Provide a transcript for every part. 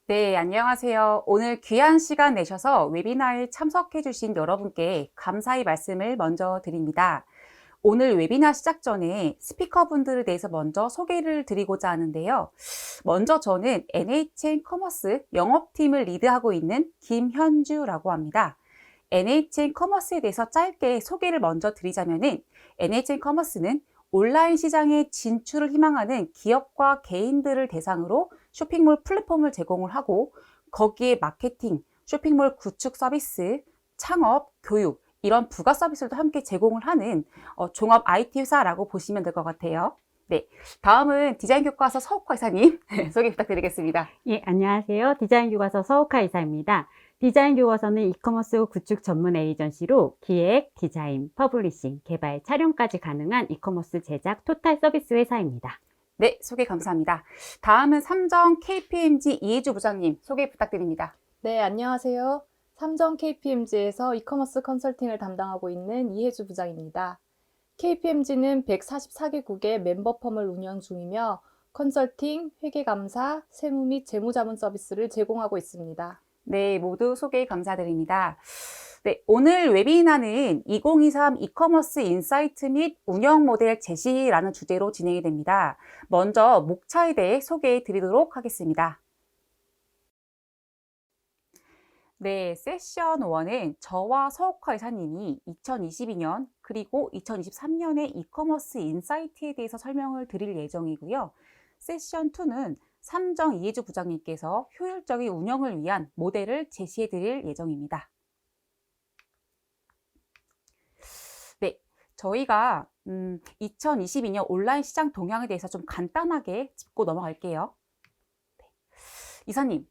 네, 안녕하세요. 오늘 귀한 시간 내셔서 웨비나에 참석해 주신 여러분께 감사의 말씀을 먼저 드립니다. 오늘 웨비나 시작 전에 스피커분들에 대해서 먼저 소개를 드리고자 하는데요. 먼저 저는 NHN 커머스 영업팀을 리드하고 있는 김현주라고 합니다. NHN 커머스에 대해서 짧게 소개를 먼저 드리자면은 NHN 커머스는 온라인 시장에 진출을 희망하는 기업과 개인들을 대상으로 쇼핑몰 플랫폼을 제공을 하고 거기에 마케팅, 쇼핑몰 구축 서비스, 창업, 교육 이런 부가 서비스도 함께 제공을 하는 종합 IT 회사라고 보시면 될 것 같아요. 네, 다음은 디자인 교과서 서욱화 이사님 소개 부탁드리겠습니다. 예, 안녕하세요. 디자인 교과서 서욱화 이사입니다. 디자인 교과서는 이커머스 구축 전문 에이전시로 기획, 디자인, 퍼블리싱, 개발, 촬영까지 가능한 이커머스 제작 토탈 서비스 회사입니다. 네, 소개 감사합니다. 다음은 삼정 KPMG 이혜주 부장님 소개 부탁드립니다. 네, 안녕하세요. 삼정 KPMG에서 이커머스 컨설팅을 담당하고 있는 이혜주 부장입니다. KPMG는 144개국의 멤버 펌을 운영 중이며 컨설팅, 회계감사, 세무 및 재무자문 서비스를 제공하고 있습니다. 네, 모두 소개 감사드립니다. 네, 오늘 웨비나는 2023 이커머스 인사이트 및 운영 모델 제시라는 주제로 진행이 됩니다. 먼저 목차에 대해 소개해 드리도록 하겠습니다. 네, 세션 1은 저와 서욱화 이사님이 2022년 그리고 2023년의 이커머스 인사이트에 대해서 설명을 드릴 예정이고요. 세션 2는 삼정 이혜주 부장님께서 효율적인 운영을 위한 모델을 제시해 드릴 예정입니다. 네, 저희가 2022년 온라인 시장 동향에 대해서 좀 간단하게 짚고 넘어갈게요. 네. 이사님,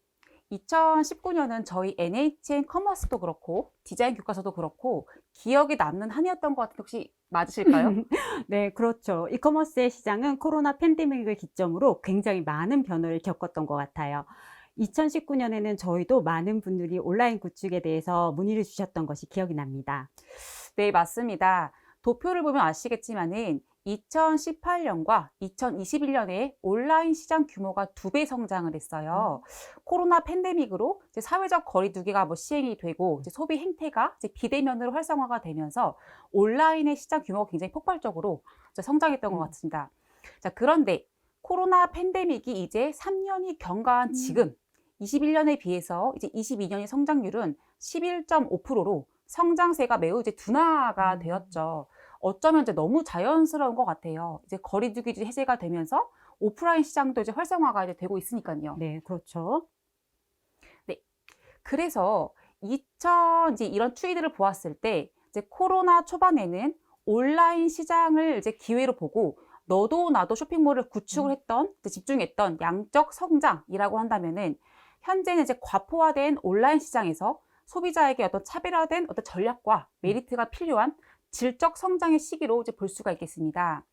2019년은 저희 NHN 커머스도 그렇고 디자인 교과서도 그렇고 기억에 남는 한 해였던 것 같은데 혹시 맞으실까요? 네, 그렇죠. 이커머스의 시장은 코로나 팬데믹을 기점으로 굉장히 많은 변화를 겪었던 것 같아요. 2019년에는 저희도 많은 분들이 온라인 구축에 대해서 문의를 주셨던 것이 기억이 납니다. 네, 맞습니다. 도표를 보면 아시겠지만은 2018년과 2021년에 온라인 시장 규모가 2배 성장을 했어요. 코로나 팬데믹으로 이제 사회적 거리두기가 시행이 되고 이제 소비 행태가 이제 비대면으로 활성화가 되면서 온라인의 시장 규모가 굉장히 폭발적으로 이제 성장했던 것 같습니다. 자, 그런데 코로나 팬데믹이 이제 3년이 경과한 지금 21년에 비해서 이제 22년의 성장률은 11.5%로 성장세가 매우 이제 둔화가 되었죠. 어쩌면 이제 너무 자연스러운 것 같아요. 이제 거리두기 이제 해제가 되면서 오프라인 시장도 이제 활성화가 이제 되고 있으니까요. 네, 그렇죠. 네. 그래서 이제 이런 추이들을 보았을 때 이제 코로나 초반에는 온라인 시장을 이제 기회로 보고 너도 나도 쇼핑몰을 구축을 했던, 집중했던 양적 성장이라고 한다면은 현재는 이제 과포화된 온라인 시장에서 소비자에게 어떤 차별화된 어떤 전략과 메리트가 필요한 질적 성장의 시기로 이제 볼 수가 있겠습니다.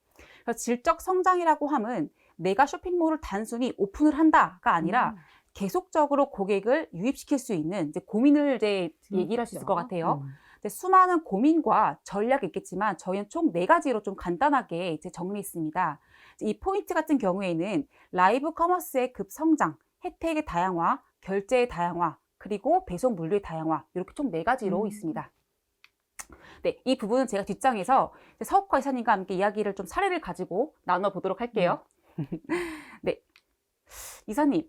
그래서 질적 성장이라고 함은 내가 쇼핑몰을 단순히 오픈을 한다가 아니라 계속적으로 고객을 유입시킬 수 있는 이제 고민을 이제 얘기를 할 수 있을 것 같아요. 수많은 고민과 전략이 있겠지만 저희는 총 4가지로 좀 간단하게 이제 정리했습니다. 이 포인트 같은 경우에는 라이브 커머스의 급성장, 혜택의 다양화, 결제의 다양화, 그리고 배송 물류의 다양화 이렇게 총 4가지로 있습니다. 네, 이 부분은 제가 뒷장에서 서욱화 이사님과 함께 이야기를 좀 사례를 가지고 나눠보도록 할게요. 네, 이사님,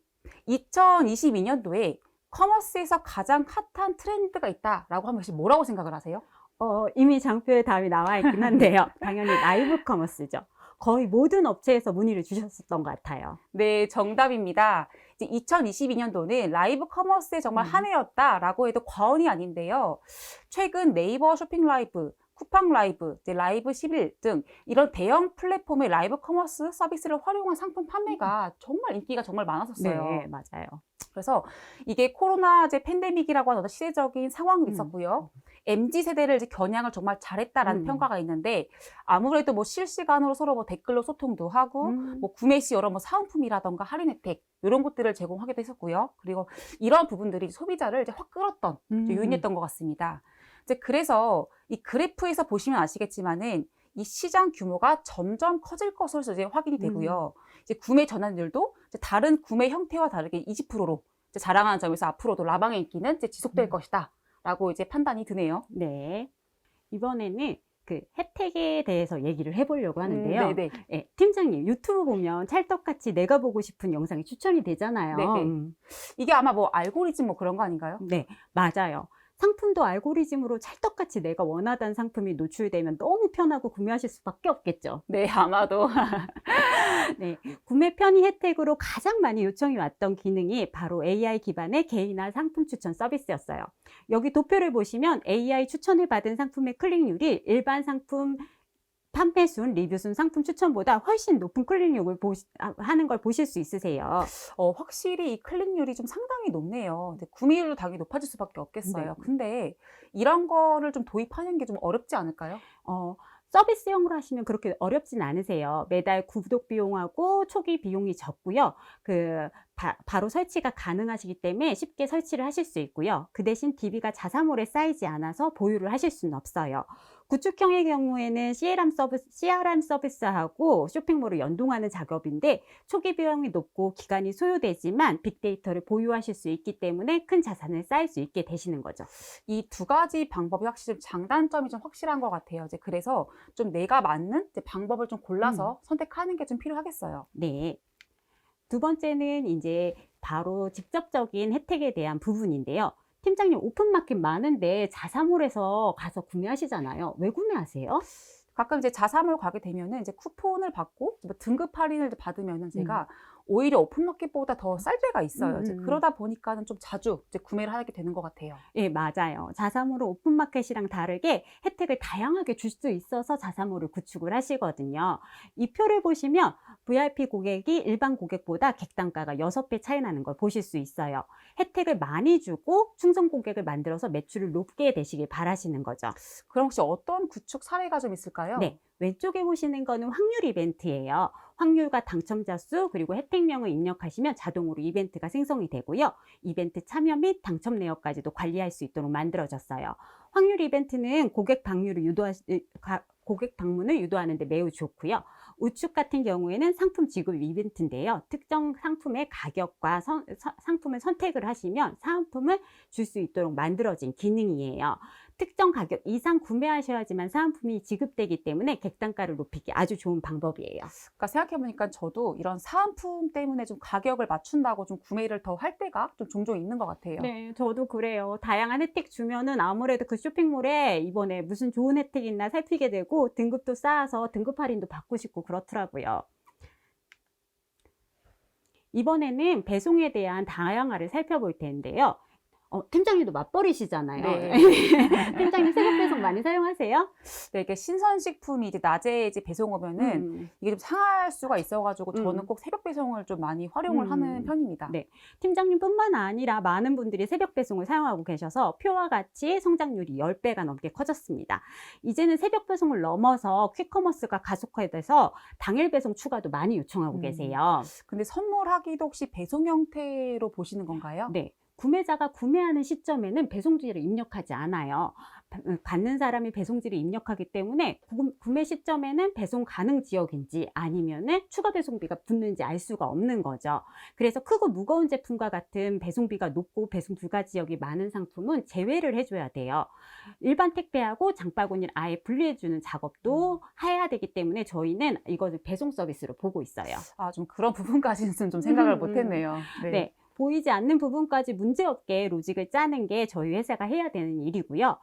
2022년도에 커머스에서 가장 핫한 트렌드가 있다라고 하면 혹시 뭐라고 생각을 하세요? 이미 장표에 답이 나와 있긴 한데요. 당연히 라이브 커머스죠. 거의 모든 업체에서 문의를 주셨었던 것 같아요. 네, 정답입니다. 이제 2022년도는 라이브 커머스의 정말 한 해였다라고 해도 과언이 아닌데요. 최근 네이버 쇼핑 라이브, 쿠팡 라이브, 이제 라이브 11 등 이런 대형 플랫폼의 라이브 커머스 서비스를 활용한 상품 판매가 정말 인기가 정말 많았었어요. 네, 맞아요. 그래서 이게 코로나 이제 팬데믹이라고 하는 어떤 시대적인 상황이 있었고요. MZ세대를 이제 겨냥을 정말 잘했다라는 평가가 있는데 아무래도 실시간으로 서로 댓글로 소통도 하고 구매 시 여러 사은품이라던가 할인 혜택 이런 것들을 제공하기도 했었고요. 그리고 이런 부분들이 소비자를 이제 확 끌었던 요인이었던 것 같습니다. 이제 그래서 이 그래프에서 보시면 아시겠지만은 이 시장 규모가 점점 커질 것으로 이제 확인이 되고요. 이제 구매 전환율도 이제 다른 구매 형태와 다르게 20%로 이제 자랑하는 점에서 앞으로도 라방의 인기는 이제 지속될 음. 것이다. 라고 이제 판단이 드네요. 네. 이번에는 그 혜택에 대해서 얘기를 해보려고 하는데요. 네네. 예, 팀장님, 유튜브 보면 찰떡같이 내가 보고 싶은 영상이 추천이 되잖아요. 네. 이게 아마 뭐 알고리즘 뭐 그런 거 아닌가요? 네, 맞아요. 상품도 알고리즘으로 찰떡같이 내가 원하던 상품이 노출되면 너무 편하고 구매하실 수밖에 없겠죠. 네, 아마도. 네, 구매 편의 혜택으로 가장 많이 요청이 왔던 기능이 바로 AI 기반의 개인화 상품 추천 서비스였어요. 여기 도표를 보시면 AI 추천을 받은 상품의 클릭률이 일반 상품 판매 순, 리뷰 순 상품 추천보다 훨씬 높은 클릭률을 하는 걸 보실 수 있으세요. 확실히 이 클릭률이 좀 상당히 높네요. 근데 구매율도 당연히 높아질 수밖에 없겠어요. 네. 근데 이런 거를 좀 도입하는 게 좀 어렵지 않을까요? 서비스용으로 하시면 그렇게 어렵진 않으세요. 매달 구독 비용하고 초기 비용이 적고요. 바로 설치가 가능하시기 때문에 쉽게 설치를 하실 수 있고요. 그 대신 DB가 자사몰에 쌓이지 않아서 보유를 하실 수는 없어요. 구축형의 경우에는 CRM 서비스하고 쇼핑몰을 연동하는 작업인데 초기 비용이 높고 기간이 소요되지만 빅데이터를 보유하실 수 있기 때문에 큰 자산을 쌓을 수 있게 되시는 거죠. 이 두 가지 방법이 확실히 장단점이 좀 확실한 것 같아요. 이제 그래서 좀 내가 맞는 이제 방법을 좀 골라서 선택하는 게 좀 필요하겠어요. 네. 두 번째는 이제 바로 직접적인 혜택에 대한 부분인데요. 팀장님, 오픈마켓 많은데 자사몰에서 가서 구매하시잖아요. 왜 구매하세요? 가끔 이제 자사몰 가게 되면은 이제 쿠폰을 받고 뭐 등급 할인을 받으면은 제가 오히려 오픈마켓보다 더 쌀 때가 있어요. 이제 그러다 보니까는 좀 자주 이제 구매를 하게 되는 것 같아요. 예, 맞아요. 자사몰은 오픈마켓이랑 다르게 혜택을 다양하게 줄 수 있어서 자사몰을 구축을 하시거든요. 이 표를 보시면 VIP 고객이 일반 고객보다 객단가가 6배 차이 나는 걸 보실 수 있어요. 혜택을 많이 주고 충성 고객을 만들어서 매출을 높게 되시길 바라시는 거죠. 그럼 혹시 어떤 구축 사례가 좀 있을까요? 네, 왼쪽에 보시는 거는 확률 이벤트예요. 확률과 당첨자 수 그리고 혜택명을 입력하시면 자동으로 이벤트가 생성이 되고요. 이벤트 참여 및 당첨 내역까지도 관리할 수 있도록 만들어졌어요. 확률 이벤트는 고객 방문을 유도하는 데 매우 좋고요. 우측 같은 경우에는 상품 지급 이벤트인데요. 특정 상품의 가격과 상품을 선택을 하시면 사은품을 줄 수 있도록 만들어진 기능이에요. 특정 가격 이상 구매하셔야지만 사은품이 지급되기 때문에 객단가를 높이기 아주 좋은 방법이에요. 그러니까 생각해보니까 저도 이런 사은품 때문에 좀 가격을 맞춘다고 좀 구매를 더 할 때가 좀 종종 있는 것 같아요. 네, 저도 그래요. 다양한 혜택 주면은 아무래도 그 쇼핑몰에 이번에 무슨 좋은 혜택이 있나 살피게 되고 등급도 쌓아서 등급 할인도 받고 싶고 그렇더라고요. 이번에는 배송에 대한 다양화를 살펴볼 텐데요. 팀장님도 맞벌이시잖아요. 네. 팀장님 새벽 배송 많이 사용하세요? 네, 이게 신선식품이 이제 낮에 이제 배송 오면은 이게 좀 상할 수가 있어가지고 저는 꼭 새벽 배송을 좀 많이 활용을 하는 편입니다. 네. 팀장님뿐만 아니라 많은 분들이 새벽 배송을 사용하고 계셔서 표와 같이 성장률이 10배가 넘게 커졌습니다. 이제는 새벽 배송을 넘어서 퀵커머스가 가속화돼서 당일 배송 추가도 많이 요청하고 계세요. 근데 선물하기도 혹시 배송 형태로 보시는 건가요? 네. 구매자가 구매하는 시점에는 배송지를 입력하지 않아요. 받는 사람이 배송지를 입력하기 때문에 구매 시점에는 배송 가능 지역인지 아니면은 추가 배송비가 붙는지 알 수가 없는 거죠. 그래서 크고 무거운 제품과 같은 배송비가 높고 배송 불가 지역이 많은 상품은 제외를 해줘야 돼요. 일반 택배하고 장바구니를 아예 분리해주는 작업도 해야 되기 때문에 저희는 이것을 배송 서비스로 보고 있어요. 좀 그런 부분까지는 좀 생각을 못했네요. 네. 보이지 않는 부분까지 문제없게 로직을 짜는 게 저희 회사가 해야 되는 일이고요.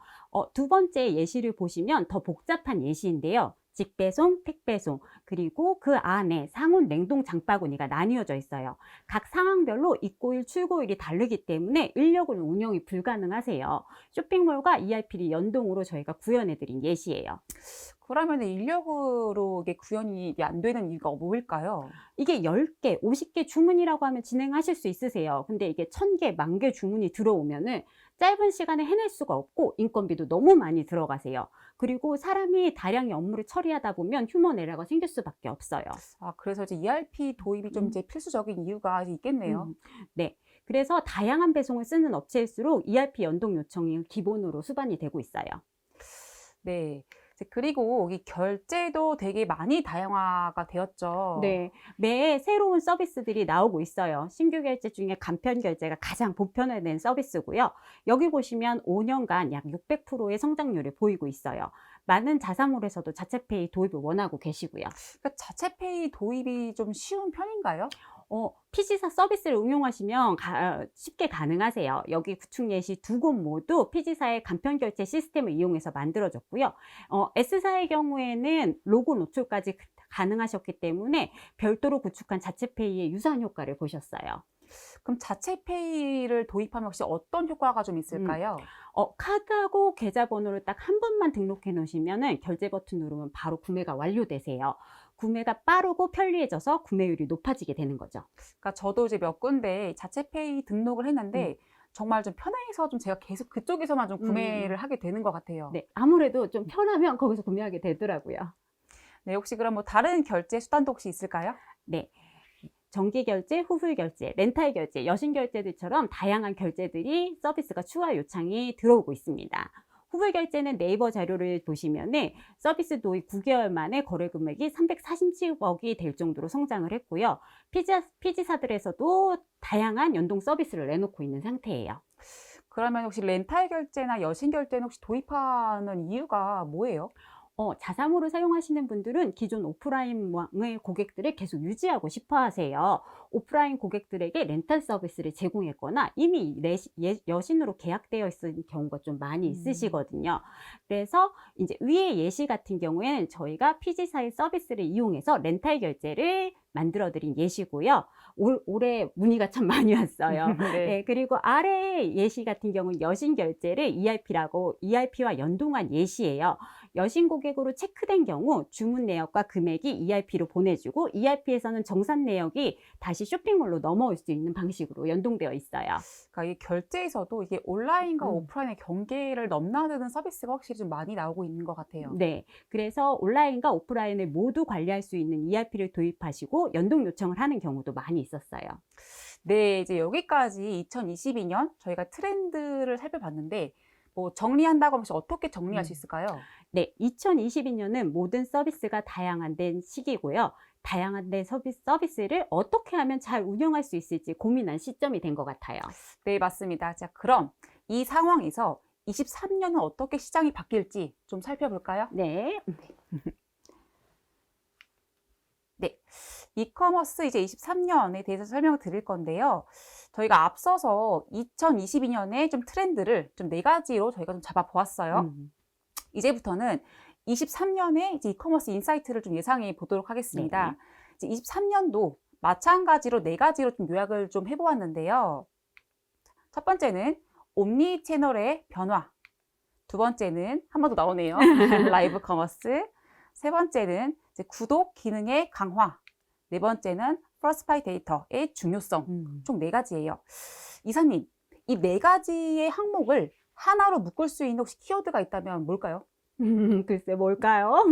두 번째 예시를 보시면 더 복잡한 예시인데요. 직배송, 택배송, 그리고 그 안에 상온 냉동 장바구니가 나뉘어져 있어요. 각 상황별로 입고일, 출고일이 다르기 때문에 인력으로 운영이 불가능하세요. 쇼핑몰과 ERP를 연동으로 저희가 구현해드린 예시예요. 그러면 인력으로 이게 구현이 안 되는 이유가 뭐일까요? 이게 10개, 50개 주문이라고 하면 진행하실 수 있으세요. 근데 이게 1000개, 10,000개 주문이 들어오면은 짧은 시간에 해낼 수가 없고 인건비도 너무 많이 들어가세요. 그리고 사람이 다량의 업무를 처리하다 보면 휴먼 에러가 생길 수밖에 없어요. 그래서 이제 ERP 도입이 좀 이제 필수적인 이유가 있겠네요. 네. 그래서 다양한 배송을 쓰는 업체일수록 ERP 연동 요청이 기본으로 수반이 되고 있어요. 네. 그리고 이 결제도 되게 많이 다양화가 되었죠. 네, 매해 새로운 서비스들이 나오고 있어요. 신규 결제 중에 간편 결제가 가장 보편화된 서비스고요. 여기 보시면 5년간 약 600%의 성장률을 보이고 있어요. 많은 자사몰에서도 자체페이 도입을 원하고 계시고요. 그러니까 자체페이 도입이 좀 쉬운 편인가요? 피지사 서비스를 응용하시면 쉽게 가능하세요. 여기 구축 예시 두 곳 모두 피지사의 간편 결제 시스템을 이용해서 만들어졌고요. S사의 경우에는 로고 노출까지 가능하셨기 때문에 별도로 구축한 자체페이의 유사한 효과를 보셨어요. 그럼 자체페이를 도입하면 혹시 어떤 효과가 좀 있을까요? 카드하고 계좌번호를 딱 한 번만 등록해 놓으시면은 결제 버튼 누르면 바로 구매가 완료되세요. 구매가 빠르고 편리해져서 구매율이 높아지게 되는 거죠. 그러니까 저도 이제 몇 군데 자체페이 등록을 했는데 정말 좀 편해서 좀 제가 계속 그쪽에서만 좀 구매를 하게 되는 것 같아요. 네, 아무래도 좀 편하면 거기서 구매하게 되더라고요. 네, 혹시 그럼 뭐 다른 결제 수단도 혹시 있을까요? 네. 정기 결제, 후불 결제, 렌탈 결제, 여신 결제들처럼 다양한 결제들이 서비스가 추가 요청이 들어오고 있습니다. 후불 결제는 네이버 자료를 보시면은 서비스 도입 9개월 만에 거래 금액이 347억이 될 정도로 성장을 했고요. 피지사들에서도 다양한 연동 서비스를 내놓고 있는 상태예요. 그러면 혹시 렌탈 결제나 여신 결제는 혹시 도입하는 이유가 뭐예요? 자사몰을 사용하시는 분들은 기존 오프라인의 고객들을 계속 유지하고 싶어 하세요. 오프라인 고객들에게 렌탈 서비스를 제공했거나 이미 여신으로 계약되어 있는 경우가 좀 많이 있으시거든요. 그래서 이제 위의 예시 같은 경우에는 저희가 피지사의 서비스를 이용해서 렌탈 결제를 만들어 드린 예시고요. 올해 문의가 참 많이 왔어요. 네. 네, 그리고 아래 예시 같은 경우는 여신 결제를 ERP와 연동한 예시예요. 여신 고객으로 체크된 경우 주문 내역과 금액이 ERP로 보내주고 ERP에서는 정산 내역이 다시 쇼핑몰로 넘어올 수 있는 방식으로 연동되어 있어요. 그러니까 이 결제에서도 이게 온라인과 음. 오프라인의 경계를 넘나드는 서비스가 확실히 좀 많이 나오고 있는 것 같아요. 네, 그래서 온라인과 오프라인을 모두 관리할 수 있는 ERP를 도입하시고 연동 요청을 하는 경우도 많이 있었어요. 네, 이제 여기까지 2022년 저희가 트렌드를 살펴봤는데 뭐 정리한다고 하면 혹시 어떻게 정리할 수 있을까요? 네, 2022년은 모든 서비스가 다양화된 시기고요. 다양화된 서비스를 어떻게 하면 잘 운영할 수 있을지 고민한 시점이 된 것 같아요. 네, 맞습니다. 자, 그럼 이 상황에서 23년은 어떻게 시장이 바뀔지 좀 살펴볼까요? 네, 네, 이커머스 이제 23년에 대해서 설명을 드릴 건데요. 저희가 앞서서 2022년의 좀 트렌드를 좀 4가지로 저희가 좀 잡아보았어요. 이제부터는 23년에 이제 이커머스 인사이트를 좀 예상해 보도록 하겠습니다. 이제 23년도 마찬가지로 4가지로 좀 요약을 좀 해보았는데요. 첫 번째는 옴니 채널의 변화. 두 번째는 한 번 더 나오네요. 라이브 커머스. 세 번째는 이제 구독 기능의 강화. 네 번째는 퍼스트 파티 데이터의 중요성. 총 4가지예요. 이사님, 이 4가지의 항목을 하나로 묶을 수 있는 혹시 키워드가 있다면 뭘까요? 글쎄 뭘까요?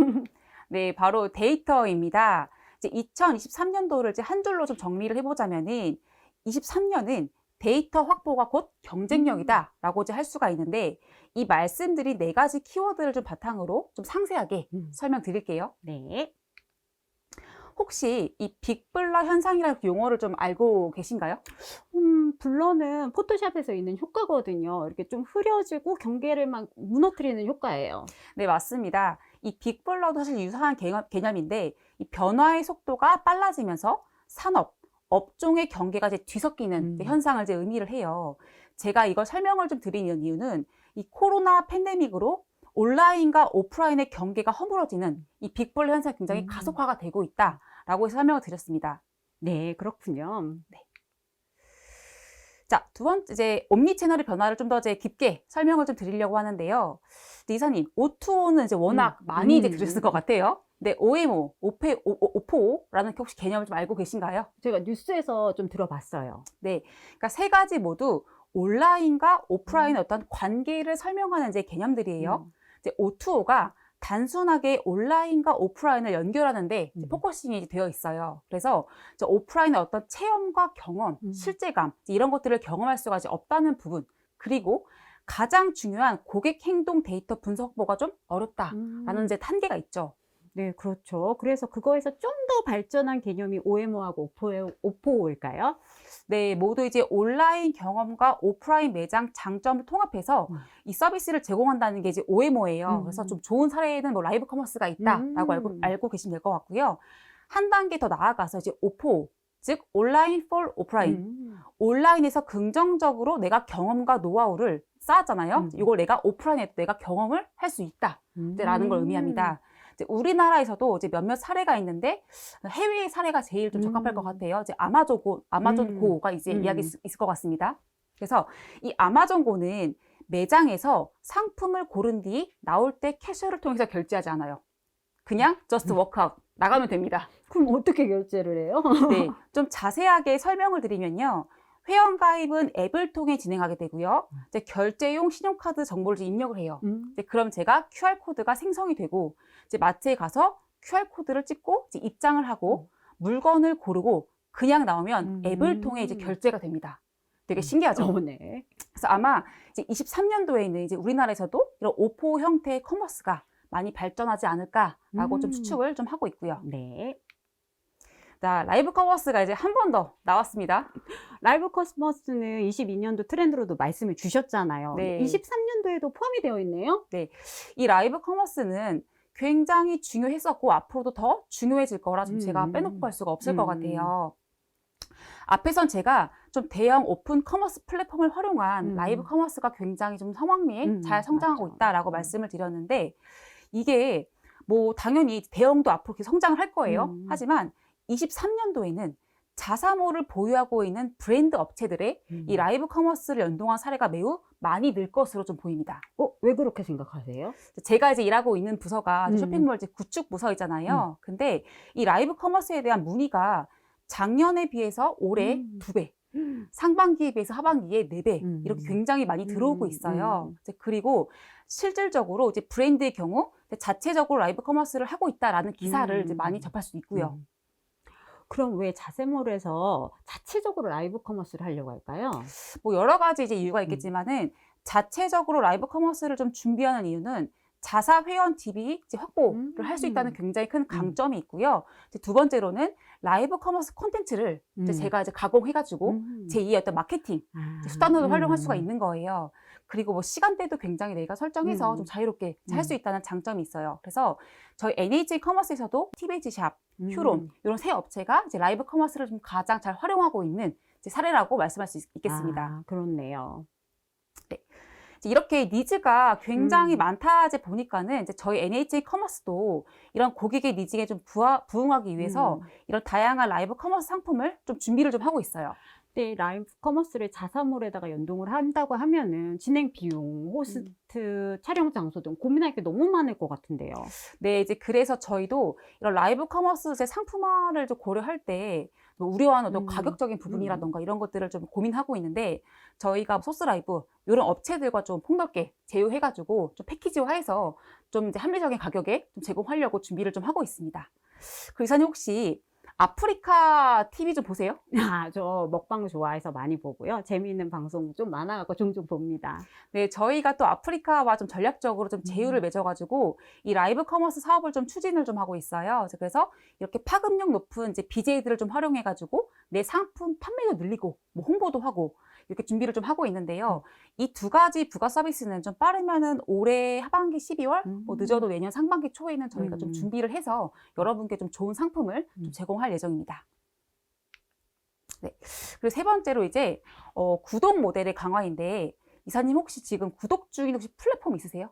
네, 바로 데이터입니다. 이제 2023년도를 이제 한 줄로 좀 정리를 해보자면은 23년은 데이터 확보가 곧 경쟁력이다라고 이제 할 수가 있는데 이 말씀드린 4가지 키워드를 좀 바탕으로 좀 상세하게 설명드릴게요. 네. 혹시 이 빅블러 현상이라는 용어를 좀 알고 계신가요? 블러는 포토샵에서 있는 효과거든요. 이렇게 좀 흐려지고 경계를 막 무너뜨리는 효과예요. 네, 맞습니다. 이 빅블러도 사실 유사한 개념인데 이 변화의 속도가 빨라지면서 산업, 업종의 경계가 이제 뒤섞이는 이제 현상을 이제 의미를 해요. 제가 이걸 설명을 좀 드리는 이유는 이 코로나 팬데믹으로 온라인과 오프라인의 경계가 허물어지는 이 빅블러 현상이 굉장히 가속화가 되고 있다라고 해서 설명을 드렸습니다. 네, 그렇군요. 자, 두 번째, 이제 옴니 채널의 변화를 좀 더 이제 깊게 설명을 좀 드리려고 하는데요. 이사님, O2O는 이제 워낙 많이 이제 들으셨을 것 같아요. 네, OMO, 오포라는 혹시 개념을 좀 알고 계신가요? 제가 뉴스에서 좀 들어봤어요. 네, 그러니까 3가지 모두 온라인과 오프라인의 어떤 관계를 설명하는 이제 개념들이에요. 이제 O2O가 단순하게 온라인과 오프라인을 연결하는데 이제 포커싱이 되어 있어요. 그래서 이제 오프라인의 어떤 체험과 경험, 실제감 이런 것들을 경험할 수가 이제 없다는 부분. 그리고 가장 중요한 고객 행동 데이터 분석 확보가 좀 어렵다라는 이제 한계가 있죠. 네, 그렇죠. 그래서 그거에서 좀 더 발전한 개념이 OMO하고 O4O일까요? 네, 모두 이제 온라인 경험과 오프라인 매장 장점을 통합해서 이 서비스를 제공한다는 게 이제 OMO예요. 그래서 좀 좋은 사례는 뭐 라이브 커머스가 있다라고 알고 계시면 될 것 같고요. 한 단계 더 나아가서 이제 O4O, 즉 온라인 for 오프라인. 온라인에서 긍정적으로 내가 경험과 노하우를 쌓았잖아요. 이걸 내가 오프라인에 내가 경험을 할 수 있다라는 걸 의미합니다. 이제 우리나라에서도 이제 몇몇 사례가 있는데 해외 사례가 제일 좀 적합할 것 같아요. 이제 아마존 고가 이제 이야기 있을 것 같습니다. 그래서 이 아마존 고는 매장에서 상품을 고른 뒤 나올 때 캐셔를 통해서 결제하지 않아요. 그냥 just walk out 나가면 됩니다. 그럼 어떻게 결제를 해요? 네, 좀 자세하게 설명을 드리면요. 회원가입은 앱을 통해 진행하게 되고요. 이제 결제용 신용카드 정보를 이제 입력을 해요. 이제 그럼 제가 QR코드가 생성이 되고 이제 마트에 가서 QR코드를 찍고 이제 입장을 하고 물건을 고르고 그냥 나오면 앱을 통해 이제 결제가 됩니다. 되게 신기하죠? 네. 그래서 아마 이제 23년도에는 이제 우리나라에서도 이런 오포 형태의 커머스가 많이 발전하지 않을까라고 좀 추측을 좀 하고 있고요. 네. 자, 라이브 커머스가 이제 한 번 더 나왔습니다. 라이브 커머스는 22년도 트렌드로도 말씀을 주셨잖아요. 네. 23년도에도 포함이 되어 있네요. 이 라이브 커머스는 굉장히 중요했었고 앞으로도 더 중요해질 거라 좀 제가 빼놓고 갈 수가 없을 것 같아요. 앞에선 제가 좀 대형 오픈 커머스 플랫폼을 활용한 라이브 커머스가 굉장히 좀 성황리에 잘 성장하고 맞죠. 있다라고 말씀을 드렸는데 이게 뭐 당연히 대형도 앞으로 이렇게 성장을 할 거예요. 하지만 23년도에는 자사모를 보유하고 있는 브랜드 업체들의 이 라이브 커머스를 연동한 사례가 매우 많이 늘 것으로 좀 보입니다. 왜 그렇게 생각하세요? 제가 이제 일하고 있는 부서가 쇼핑몰 이제 구축 부서이잖아요. 근데 이 라이브 커머스에 대한 문의가 작년에 비해서 올해 2배, 상반기에 비해서 하반기에 4배 이렇게 굉장히 많이 들어오고 있어요. 이제 그리고 실질적으로 이제 브랜드의 경우 자체적으로 라이브 커머스를 하고 있다라는 기사를 이제 많이 접할 수 있고요. 그럼 왜 자세몰에서 자체적으로 라이브 커머스를 하려고 할까요? 뭐 여러 가지 이제 이유가 있겠지만은 자체적으로 라이브 커머스를 좀 준비하는 이유는 자사 회원 DB 이제 확보를 할 수 있다는 굉장히 큰 강점이 있고요. 이제 두 번째로는 라이브 커머스 콘텐츠를 이제 제가 이제 가공해가지고 제2의 어떤 마케팅 수단으로 활용할 수가 있는 거예요. 그리고 뭐 시간대도 굉장히 내가 설정해서 좀 자유롭게 할 수 있다는 장점이 있어요. 그래서 저희 NH 커머스에서도 TVG샵, 휴론 이런 세 업체가 이제 라이브 커머스를 좀 가장 잘 활용하고 있는 이제 사례라고 말씀할 수 있겠습니다. 그렇네요. 이렇게 니즈가 굉장히 많다 이제 보니까는 이제 저희 NH 커머스도 이런 고객의 니즈에 좀 부응하기 위해서 이런 다양한 라이브 커머스 상품을 좀 준비를 좀 하고 있어요. 네, 라이브 커머스를 자사몰에다가 연동을 한다고 하면은 진행 비용, 호스트, 촬영 장소 등 고민할 게 너무 많을 것 같은데요. 네, 이제 그래서 저희도 이런 라이브 커머스 상품화를 좀 고려할 때 우려하는 어떤 가격적인 부분이라던가 이런 것들을 좀 고민하고 있는데 저희가 소스라이브 이런 업체들과 좀 폭넓게 제휴해가지고 좀 패키지화해서 좀 이제 합리적인 가격에 좀 제공하려고 준비를 좀 하고 있습니다. 그 이사님 혹시 아프리카 TV 좀 보세요? 저 먹방 좋아해서 많이 보고요. 재미있는 방송 좀 많아갖고 종종 봅니다. 네, 저희가 또 아프리카와 좀 전략적으로 좀 제휴를 맺어가지고 이 라이브 커머스 사업을 좀 추진을 좀 하고 있어요. 그래서 이렇게 파급력 높은 이제 BJ들을 좀 활용해가지고 내 상품 판매도 늘리고 뭐 홍보도 하고 이렇게 준비를 좀 하고 있는데요. 이 두 가지 부가 서비스는 좀 빠르면은 올해 하반기 12월, 뭐 늦어도 내년 상반기 초에는 저희가 좀 준비를 해서 여러분께 좀 좋은 상품을 좀 제공할 예정입니다. 네. 그리고 세 번째로 이제 구독 모델의 강화인데 이사님 혹시 지금 구독 중인 혹시 플랫폼 있으세요?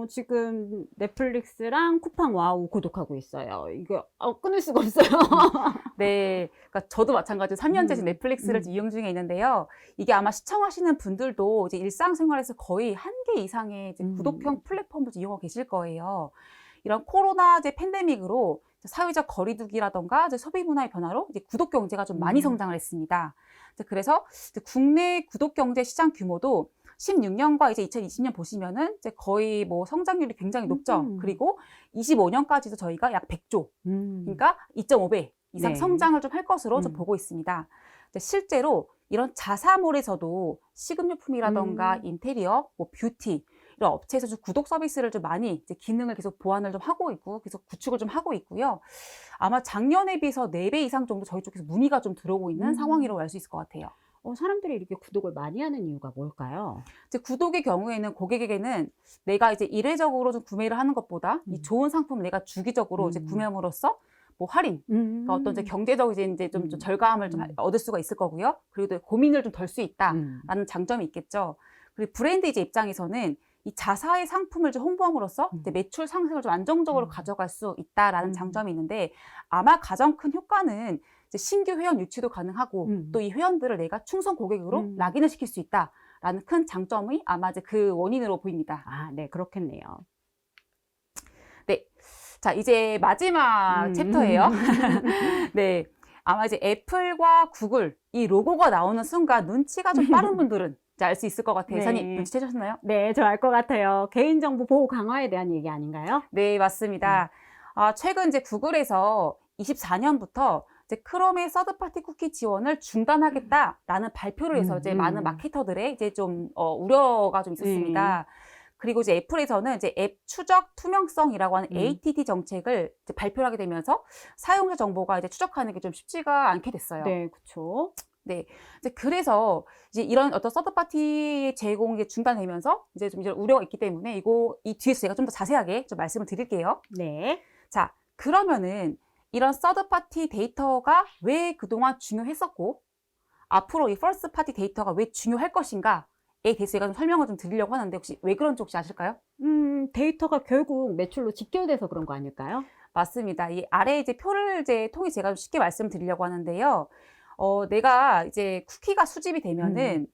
지금 넷플릭스랑 쿠팡 와우 구독하고 있어요. 이거 끊을 수가 없어요. 네, 그러니까 저도 마찬가지로 3년째 넷플릭스를 이용 중에 있는데요. 이게 아마 시청하시는 분들도 이제 일상생활에서 거의 한 개 이상의 이제 구독형 플랫폼을 이용하고 계실 거예요. 이런 코로나 이제 팬데믹으로 사회적 거리두기라던가 이제 소비 문화의 변화로 이제 구독 경제가 좀 많이 성장을 했습니다. 그래서 이제 국내 구독 경제 시장 규모도 16년과 이제 2020년 보시면은 이제 거의 뭐 성장률이 굉장히 높죠. 그리고 25년까지도 저희가 약 100조, 그러니까 2.5배 이상 네. 성장을 좀 할 것으로 좀 보고 있습니다. 실제로 이런 자사몰에서도 식음료품이라던가 인테리어, 뭐 뷰티 이런 업체에서 좀 구독 서비스를 좀 많이 이제 기능을 계속 보완을 좀 하고 있고 계속 구축을 좀 하고 있고요. 아마 작년에 비해서 4배 이상 정도 저희 쪽에서 문의가 좀 들어오고 있는 상황이라고 알 수 있을 것 같아요. 사람들이 이렇게 구독을 많이 하는 이유가 뭘까요? 이제 구독의 경우에는 고객에게는 내가 이제 일회적으로 좀 구매를 하는 것보다 이 좋은 상품을 내가 주기적으로 이제 구매함으로써 뭐 할인, 그러니까 어떤 이제 경제적 이제 좀 절감을 좀 얻을 수가 있을 거고요. 그리고 또 고민을 좀 덜 수 있다라는 장점이 있겠죠. 그리고 브랜드 이제 입장에서는 이 자사의 상품을 좀 홍보함으로써 이제 매출 상승을 좀 안정적으로 가져갈 수 있다라는 장점이 있는데 아마 가장 큰 효과는 이제 신규 회원 유치도 가능하고 또 이 회원들을 내가 충성 고객으로 락인을 시킬 수 있다라는 큰 장점이 아마 이제 그 원인으로 보입니다. 아, 네, 그렇겠네요. 네. 자, 이제 마지막 챕터예요. 네. 아마 이제 애플과 구글 이 로고가 나오는 순간 눈치가 좀 빠른 분들은 알 수 있을 것 같아요. 이사님 네. 눈치채셨나요? 네, 저 알 것 같아요. 개인정보 보호 강화에 대한 얘기 아닌가요? 네, 맞습니다. 최근 이제 구글에서 24년부터 이제 크롬의 서드파티 쿠키 지원을 중단하겠다라는 발표를 해서 이제 많은 마케터들의 이제 좀 우려가 좀 있었습니다. 그리고 이제 애플에서는 이제 앱 추적 투명성이라고 하는 ATT 정책을 이제 발표를 하게 되면서 사용자 정보가 이제 추적하는 게 좀 쉽지가 않게 됐어요. 네, 그렇죠. 네. 이제 그래서 이제 이런 어떤 서드파티 제공이 중단되면서 이제 좀 이런 우려가 있기 때문에 이 뒤에서 제가 좀 더 자세하게 좀 말씀을 드릴게요. 네. 자, 그러면은 이런 서드파티 데이터가 왜 그동안 중요했었고 앞으로 이 퍼스트 파티 데이터가 왜 중요할 것인가에 대해서 제가 좀 설명을 좀 드리려고 하는데 혹시 왜 그런지 혹시 아실까요? 데이터가 결국 매출로 직결돼서 그런 거 아닐까요? 맞습니다. 이 아래 이제 표를 이제 통해 제가 좀 쉽게 말씀드리려고 하는데요. 내가 이제 쿠키가 수집이 되면은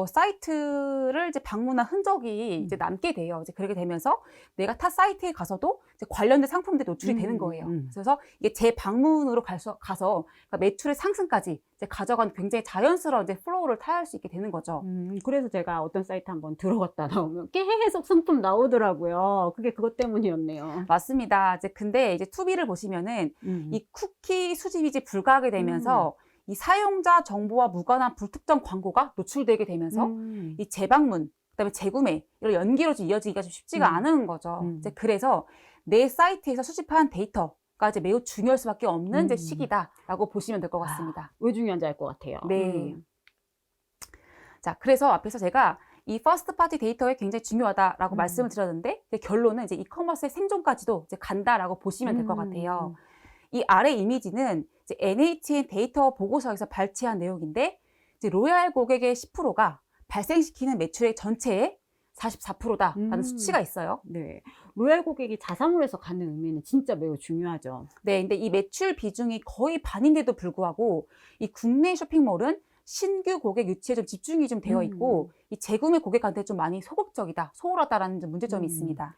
사이트를 이제 방문한 흔적이 이제 남게 돼요. 이제 그렇게 되면서 내가 타 사이트에 가서도 이제 관련된 상품들이 노출이 되는 거예요. 그래서 이게 재방문으로 가서 그러니까 매출의 상승까지 이제 가져간 굉장히 자연스러운 이제 플로우를 타할 수 있게 되는 거죠. 그래서 제가 어떤 사이트 한번 들어갔다 나오면 계속 상품 나오더라고요. 그게 그것 때문이었네요. 맞습니다. 이제 근데 이제 투비를 보시면은 이 쿠키 수집이 이제 불가하게 되면서 이 사용자 정보와 무관한 불특정 광고가 노출되게 되면서 이 재방문, 그다음에 재구매 이런 연계로 이어지기가 좀 쉽지가 않은 거죠. 이제 그래서 내 사이트에서 수집한 데이터가 이제 매우 중요할 수밖에 없는 이제 시기다라고 보시면 될 것 같습니다. 왜 중요한지 알 것 같아요. 네. 자, 그래서 앞에서 제가 이 퍼스트 파티 데이터가 굉장히 중요하다라고 말씀을 드렸는데 이제 결론은 이제 이커머스의 생존까지도 이제 간다라고 보시면 될 것 같아요. 이 아래 이미지는 이제 NHN 데이터 보고서에서 발췌한 내용인데 이제 로얄 고객의 10%가 발생시키는 매출의 전체의 44%다라는 수치가 있어요. 네. 로얄 고객이 자사몰에서 갖는 의미는 진짜 매우 중요하죠. 네, 근데 이 매출 비중이 거의 반인데도 불구하고 이 국내 쇼핑몰은 신규 고객 유치에 좀 집중이 좀 되어 있고 이 재구매 고객한테 좀 많이 소극적이다, 소홀하다라는 좀 문제점이 있습니다.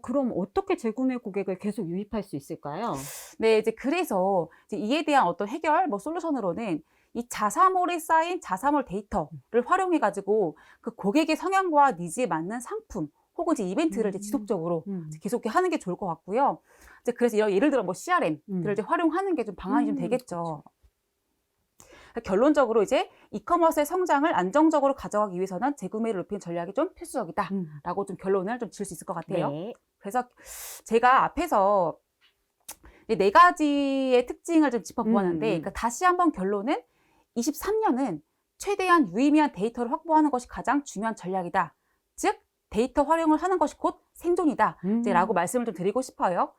그럼 어떻게 재구매 고객을 계속 유입할 수 있을까요? 네, 이제 그래서 이제 이에 대한 어떤 해결, 솔루션으로는 이 자사몰에 쌓인 자사몰 데이터를 활용해가지고 그 고객의 성향과 니즈에 맞는 상품 혹은 이제 이벤트를 이제 지속적으로 이제 계속 하는 게 좋을 것 같고요. 이제 그래서 예를 들어 CRM들을 이제 활용하는 게 좀 방안이 좀 되겠죠. 결론적으로 이제 이커머스의 성장을 안정적으로 가져가기 위해서는 재구매를 높이는 전략이 좀 필수적이다라고 좀 결론을 좀 지을 수 있을 것 같아요. 네. 그래서 제가 앞에서 이 4가지의 특징을 좀 짚어보았는데 그러니까 다시 한번 결론은 23년은 최대한 유의미한 데이터를 확보하는 것이 가장 중요한 전략이다. 즉 데이터 활용을 하는 것이 곧 생존이다. 라고 말씀을 좀 드리고 싶어요.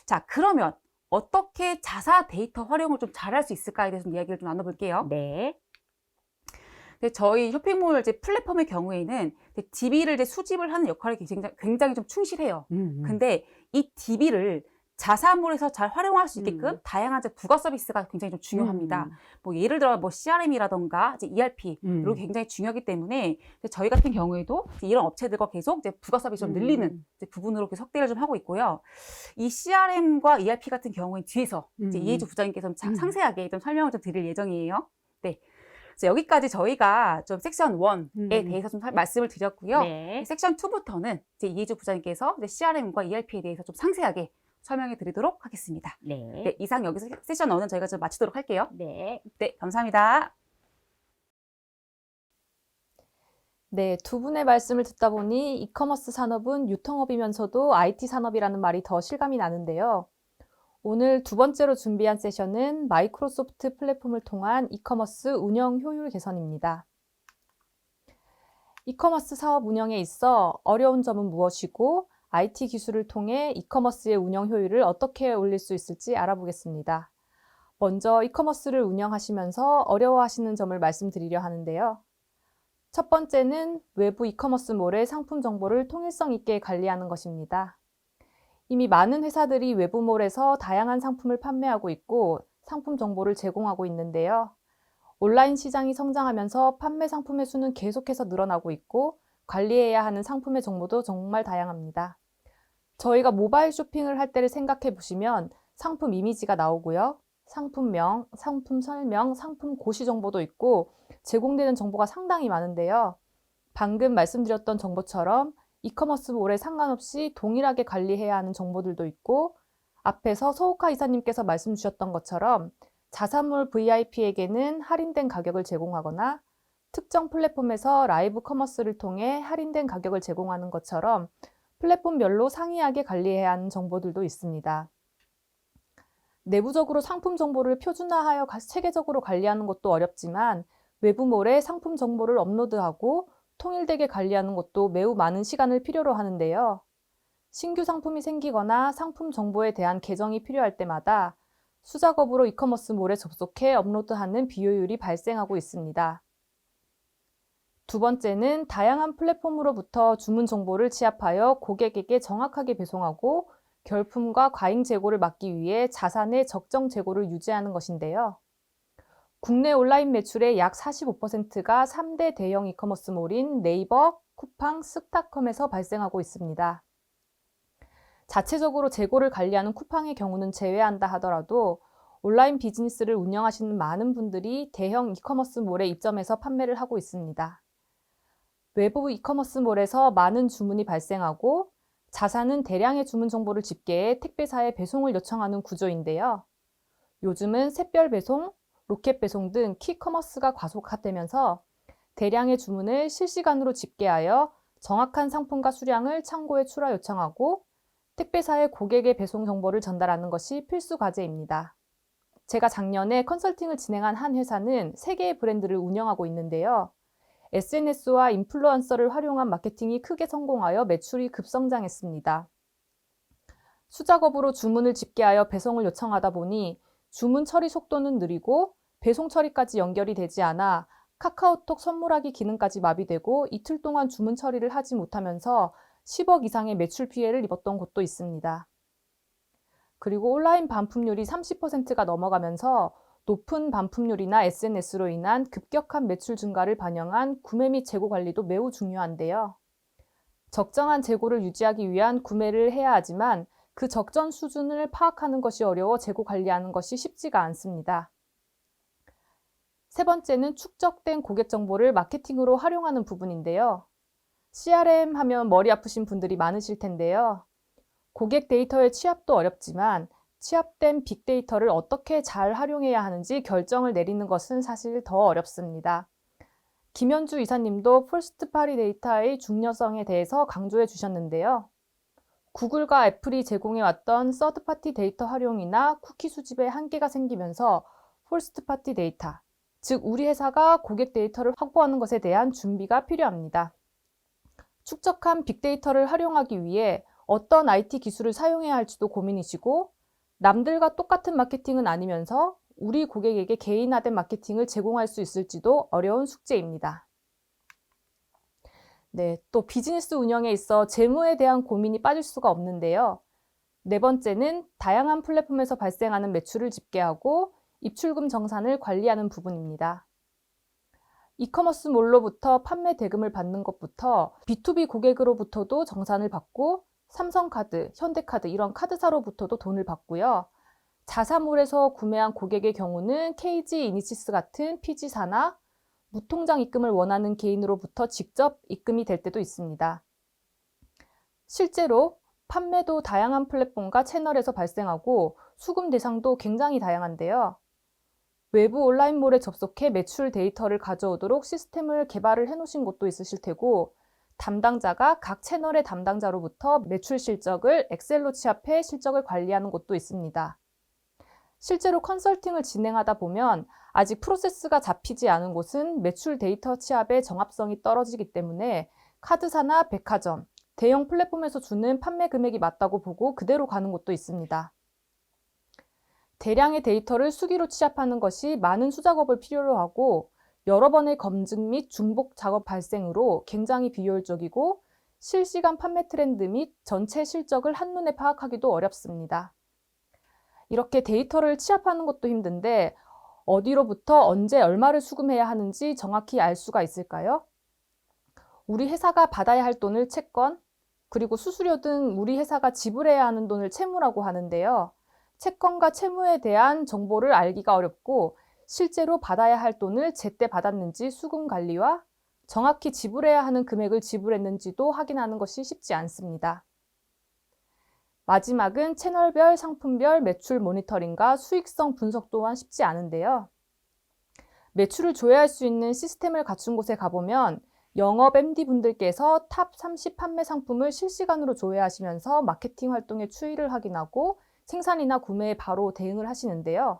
자, 그러면 어떻게 자사 데이터 활용을 좀 잘할 수 있을까에 대해서 이야기를 좀 나눠볼게요. 네. 저희 쇼핑몰 이제 플랫폼의 경우에는 DB를 이제 수집을 하는 역할이 굉장히 좀 충실해요. 근데 이 DB를 자사몰에서 잘 활용할 수 있게끔 다양한 이제 부가 서비스가 굉장히 좀 중요합니다. 예를 들어 CRM이라던가 이제 ERP 이런 게 굉장히 중요하기 때문에 저희 같은 경우에도 이런 업체들과 계속 이제 부가 서비스 좀 늘리는 이제 부분으로 계속 확대를 좀 하고 있고요. 이 CRM과 ERP 같은 경우는 뒤에서 이제 이혜주 부장님께서 좀 상세하게 좀 설명을 좀 드릴 예정이에요. 네. 그래서 여기까지 저희가 좀 섹션 1에 대해서 좀 말씀을 드렸고요. 네. 섹션 2부터는 이제 이혜주 부장님께서 이제 CRM과 ERP에 대해서 좀 상세하게 설명해 드리도록 하겠습니다. 네. 네, 이상 여기서 세션 1은 저희가 좀 마치도록 할게요. 네. 네, 감사합니다. 네, 두 분의 말씀을 듣다 보니 이커머스 산업은 유통업이면서도 IT 산업이라는 말이 더 실감이 나는데요. 오늘 두 번째로 준비한 세션은 마이크로소프트 플랫폼을 통한 이커머스 운영 효율 개선입니다. 이커머스 사업 운영에 있어 어려운 점은 무엇이고 IT 기술을 통해 이커머스의 운영 효율을 어떻게 올릴 수 있을지 알아보겠습니다. 먼저 이커머스를 운영하시면서 어려워하시는 점을 말씀드리려 하는데요. 첫 번째는 외부 이커머스몰의 상품 정보를 통일성 있게 관리하는 것입니다. 이미 많은 회사들이 외부몰에서 다양한 상품을 판매하고 있고 상품 정보를 제공하고 있는데요. 온라인 시장이 성장하면서 판매 상품의 수는 계속해서 늘어나고 있고 관리해야 하는 상품의 정보도 정말 다양합니다. 저희가 모바일 쇼핑을 할 때를 생각해 보시면 상품 이미지가 나오고요. 상품명, 상품 설명, 상품 고시 정보도 있고 제공되는 정보가 상당히 많은데요. 방금 말씀드렸던 정보처럼 이커머스몰에 상관없이 동일하게 관리해야 하는 정보들도 있고 앞에서 서우카 이사님께서 말씀 주셨던 것처럼 자사몰 VIP에게는 할인된 가격을 제공하거나 특정 플랫폼에서 라이브 커머스를 통해 할인된 가격을 제공하는 것처럼 플랫폼별로 상이하게 관리해야 하는 정보들도 있습니다. 내부적으로 상품 정보를 표준화하여 체계적으로 관리하는 것도 어렵지만 외부몰에 상품 정보를 업로드하고 통일되게 관리하는 것도 매우 많은 시간을 필요로 하는데요. 신규 상품이 생기거나 상품 정보에 대한 개정이 필요할 때마다 수작업으로 이커머스몰에 접속해 업로드하는 비효율이 발생하고 있습니다. 두 번째는 다양한 플랫폼으로부터 주문 정보를 취합하여 고객에게 정확하게 배송하고 결품과 과잉 재고를 막기 위해 자산의 적정 재고를 유지하는 것인데요. 국내 온라인 매출의 약 45%가 3대 대형 이커머스몰인 네이버, 쿠팡, 스타컴에서 발생하고 있습니다. 자체적으로 재고를 관리하는 쿠팡의 경우는 제외한다 하더라도 온라인 비즈니스를 운영하시는 많은 분들이 대형 이커머스몰에 입점해서 판매를 하고 있습니다. 외부 이커머스몰에서 많은 주문이 발생하고 자사는 대량의 주문 정보를 집계해 택배사에 배송을 요청하는 구조인데요. 요즘은 샛별 배송, 로켓 배송 등 키커머스가 과속화되면서 대량의 주문을 실시간으로 집계하여 정확한 상품과 수량을 창고에 출하 요청하고 택배사에 고객의 배송 정보를 전달하는 것이 필수 과제입니다. 제가 작년에 컨설팅을 진행한 한 회사는 3개의 브랜드를 운영하고 있는데요. SNS와 인플루언서를 활용한 마케팅이 크게 성공하여 매출이 급성장했습니다. 수작업으로 주문을 집계하여 배송을 요청하다 보니 주문 처리 속도는 느리고 배송 처리까지 연결이 되지 않아 카카오톡 선물하기 기능까지 마비되고 이틀 동안 주문 처리를 하지 못하면서 10억 이상의 매출 피해를 입었던 곳도 있습니다. 그리고 온라인 반품률이 30%가 넘어가면서 높은 반품률이나 SNS로 인한 급격한 매출 증가를 반영한 구매 및 재고 관리도 매우 중요한데요. 적정한 재고를 유지하기 위한 구매를 해야 하지만 그 적정 수준을 파악하는 것이 어려워 재고 관리하는 것이 쉽지가 않습니다. 세 번째는 축적된 고객 정보를 마케팅으로 활용하는 부분인데요. CRM 하면 머리 아프신 분들이 많으실 텐데요. 고객 데이터의 취합도 어렵지만 취합된 빅데이터를 어떻게 잘 활용해야 하는지 결정을 내리는 것은 사실 더 어렵습니다. 김현주 이사님도 퍼스트파리 데이터의 중요성에 대해서 강조해 주셨는데요. 구글과 애플이 제공해왔던 서드파티 데이터 활용이나 쿠키 수집에 한계가 생기면서 퍼스트파티 데이터, 즉 우리 회사가 고객 데이터를 확보하는 것에 대한 준비가 필요합니다. 축적한 빅데이터를 활용하기 위해 어떤 IT 기술을 사용해야 할지도 고민이시고 남들과 똑같은 마케팅은 아니면서 우리 고객에게 개인화된 마케팅을 제공할 수 있을지도 어려운 숙제입니다. 네, 또 비즈니스 운영에 있어 재무에 대한 고민이 빠질 수가 없는데요. 네 번째는 다양한 플랫폼에서 발생하는 매출을 집계하고 입출금 정산을 관리하는 부분입니다. 이커머스 몰로부터 판매 대금을 받는 것부터 B2B 고객으로부터도 정산을 받고 삼성카드, 현대카드 이런 카드사로부터도 돈을 받고요. 자사몰에서 구매한 고객의 경우는 KG 이니시스 같은 PG사나 무통장 입금을 원하는 개인으로부터 직접 입금이 될 때도 있습니다. 실제로 판매도 다양한 플랫폼과 채널에서 발생하고 수금 대상도 굉장히 다양한데요. 외부 온라인몰에 접속해 매출 데이터를 가져오도록 시스템을 개발을 해놓으신 곳도 있으실 테고, 담당자가 각 채널의 담당자로부터 매출 실적을 엑셀로 취합해 실적을 관리하는 곳도 있습니다. 실제로 컨설팅을 진행하다 보면 아직 프로세스가 잡히지 않은 곳은 매출 데이터 취합의 정합성이 떨어지기 때문에 카드사나 백화점, 대형 플랫폼에서 주는 판매 금액이 맞다고 보고 그대로 가는 곳도 있습니다. 대량의 데이터를 수기로 취합하는 것이 많은 수작업을 필요로 하고 여러 번의 검증 및 중복 작업 발생으로 굉장히 비효율적이고 실시간 판매 트렌드 및 전체 실적을 한눈에 파악하기도 어렵습니다. 이렇게 데이터를 취합하는 것도 힘든데 어디로부터 언제 얼마를 수금해야 하는지 정확히 알 수가 있을까요? 우리 회사가 받아야 할 돈을 채권, 그리고 수수료 등 우리 회사가 지불해야 하는 돈을 채무라고 하는데요. 채권과 채무에 대한 정보를 알기가 어렵고 실제로 받아야 할 돈을 제때 받았는지 수금 관리와 정확히 지불해야 하는 금액을 지불했는지도 확인하는 것이 쉽지 않습니다. 마지막은 채널별, 상품별 매출 모니터링과 수익성 분석 또한 쉽지 않은데요. 매출을 조회할 수 있는 시스템을 갖춘 곳에 가보면 영업 MD분들께서 탑 30 판매 상품을 실시간으로 조회하시면서 마케팅 활동의 추이를 확인하고 생산이나 구매에 바로 대응을 하시는데요.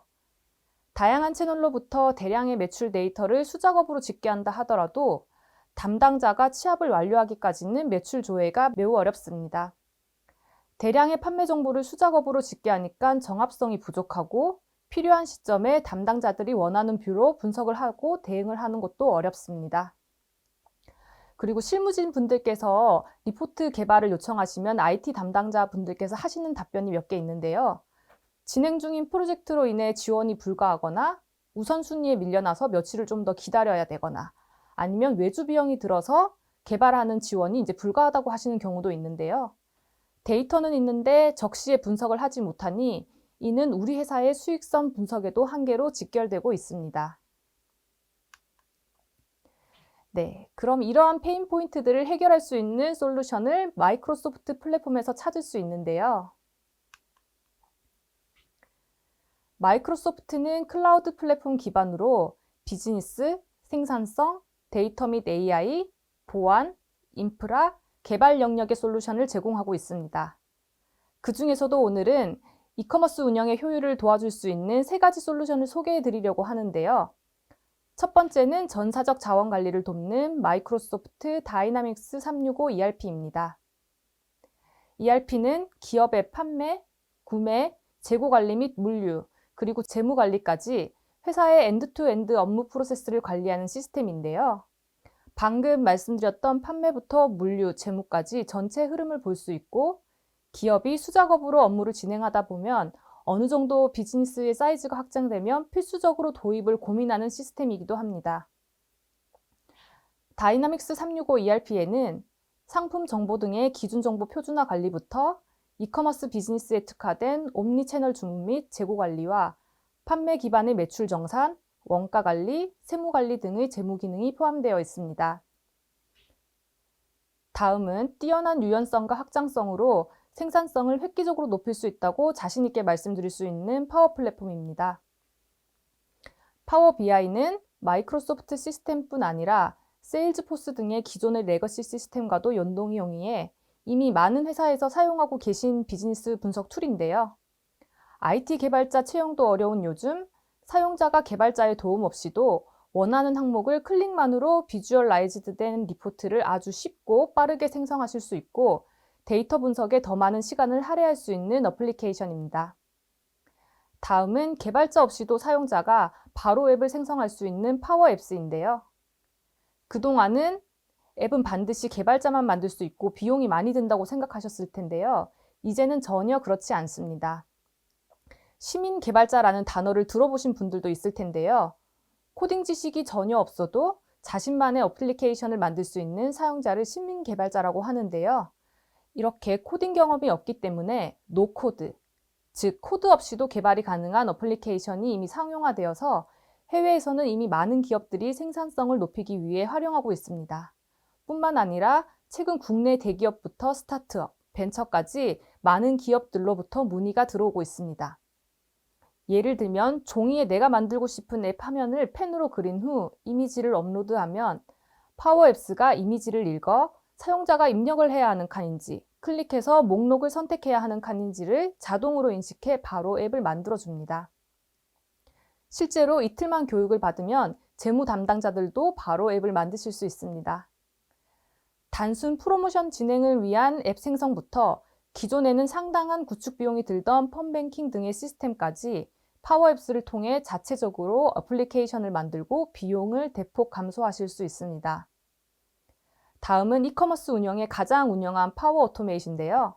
다양한 채널로부터 대량의 매출 데이터를 수작업으로 집계한다 하더라도 담당자가 취합을 완료하기까지는 매출 조회가 매우 어렵습니다. 대량의 판매 정보를 수작업으로 집계하니까 정합성이 부족하고 필요한 시점에 담당자들이 원하는 뷰로 분석을 하고 대응을 하는 것도 어렵습니다. 그리고 실무진 분들께서 리포트 개발을 요청하시면 IT 담당자 분들께서 하시는 답변이 몇 개 있는데요. 진행 중인 프로젝트로 인해 지원이 불가하거나 우선순위에 밀려나서 며칠을 좀 더 기다려야 되거나 아니면 외주 비용이 들어서 개발하는 지원이 이제 불가하다고 하시는 경우도 있는데요. 데이터는 있는데 적시에 분석을 하지 못하니 이는 우리 회사의 수익성 분석에도 한계로 직결되고 있습니다. 네, 그럼 이러한 페인 포인트들을 해결할 수 있는 솔루션을 마이크로소프트 플랫폼에서 찾을 수 있는데요. 마이크로소프트는 클라우드 플랫폼 기반으로 비즈니스, 생산성, 데이터 및 AI, 보안, 인프라, 개발 영역의 솔루션을 제공하고 있습니다. 그 중에서도 오늘은 이커머스 운영의 효율을 도와줄 수 있는 3가지 솔루션을 소개해 드리려고 하는데요. 첫 번째는 전사적 자원 관리를 돕는 마이크로소프트 다이나믹스 365 ERP입니다. ERP는 기업의 판매, 구매, 재고 관리 및 물류, 그리고 재무 관리까지 회사의 엔드투엔드 업무 프로세스를 관리하는 시스템인데요. 방금 말씀드렸던 판매부터 물류, 재무까지 전체 흐름을 볼 수 있고 기업이 수작업으로 업무를 진행하다 보면 어느 정도 비즈니스의 사이즈가 확장되면 필수적으로 도입을 고민하는 시스템이기도 합니다. 다이나믹스 365 ERP에는 상품 정보 등의 기준 정보 표준화 관리부터 이커머스 비즈니스에 특화된 옴니 채널 주문 및 재고 관리와 판매 기반의 매출 정산, 원가 관리, 세무 관리 등의 재무 기능이 포함되어 있습니다. 다음은 뛰어난 유연성과 확장성으로 생산성을 획기적으로 높일 수 있다고 자신 있게 말씀드릴 수 있는 파워 플랫폼입니다. 파워 BI는 마이크로소프트 시스템뿐 아니라 세일즈포스 등의 기존의 레거시 시스템과도 연동이 용이해 이미 많은 회사에서 사용하고 계신 비즈니스 분석 툴인데요. IT 개발자 채용도 어려운 요즘 사용자가 개발자의 도움 없이도 원하는 항목을 클릭만으로 비주얼라이즈드 된 리포트를 아주 쉽고 빠르게 생성하실 수 있고 데이터 분석에 더 많은 시간을 할애할 수 있는 어플리케이션입니다. 다음은 개발자 없이도 사용자가 바로 앱을 생성할 수 있는 파워 앱스인데요. 그동안은 앱은 반드시 개발자만 만들 수 있고 비용이 많이 든다고 생각하셨을 텐데요. 이제는 전혀 그렇지 않습니다. 시민 개발자라는 단어를 들어보신 분들도 있을 텐데요. 코딩 지식이 전혀 없어도 자신만의 어플리케이션을 만들 수 있는 사용자를 시민 개발자라고 하는데요. 이렇게 코딩 경험이 없기 때문에 노코드, 즉 코드 없이도 개발이 가능한 어플리케이션이 이미 상용화되어서 해외에서는 이미 많은 기업들이 생산성을 높이기 위해 활용하고 있습니다. 뿐만 아니라 최근 국내 대기업부터 스타트업, 벤처까지 많은 기업들로부터 문의가 들어오고 있습니다. 예를 들면 종이에 내가 만들고 싶은 앱 화면을 펜으로 그린 후 이미지를 업로드하면 파워앱스가 이미지를 읽어 사용자가 입력을 해야 하는 칸인지 클릭해서 목록을 선택해야 하는 칸인지를 자동으로 인식해 바로 앱을 만들어줍니다. 실제로 이틀만 교육을 받으면 재무 담당자들도 바로 앱을 만드실 수 있습니다. 단순 프로모션 진행을 위한 앱 생성부터 기존에는 상당한 구축 비용이 들던 펀뱅킹 등의 시스템까지 파워앱스를 통해 자체적으로 어플리케이션을 만들고 비용을 대폭 감소하실 수 있습니다. 다음은 이커머스 운영의 가장 운영한 파워 오토메이션인데요.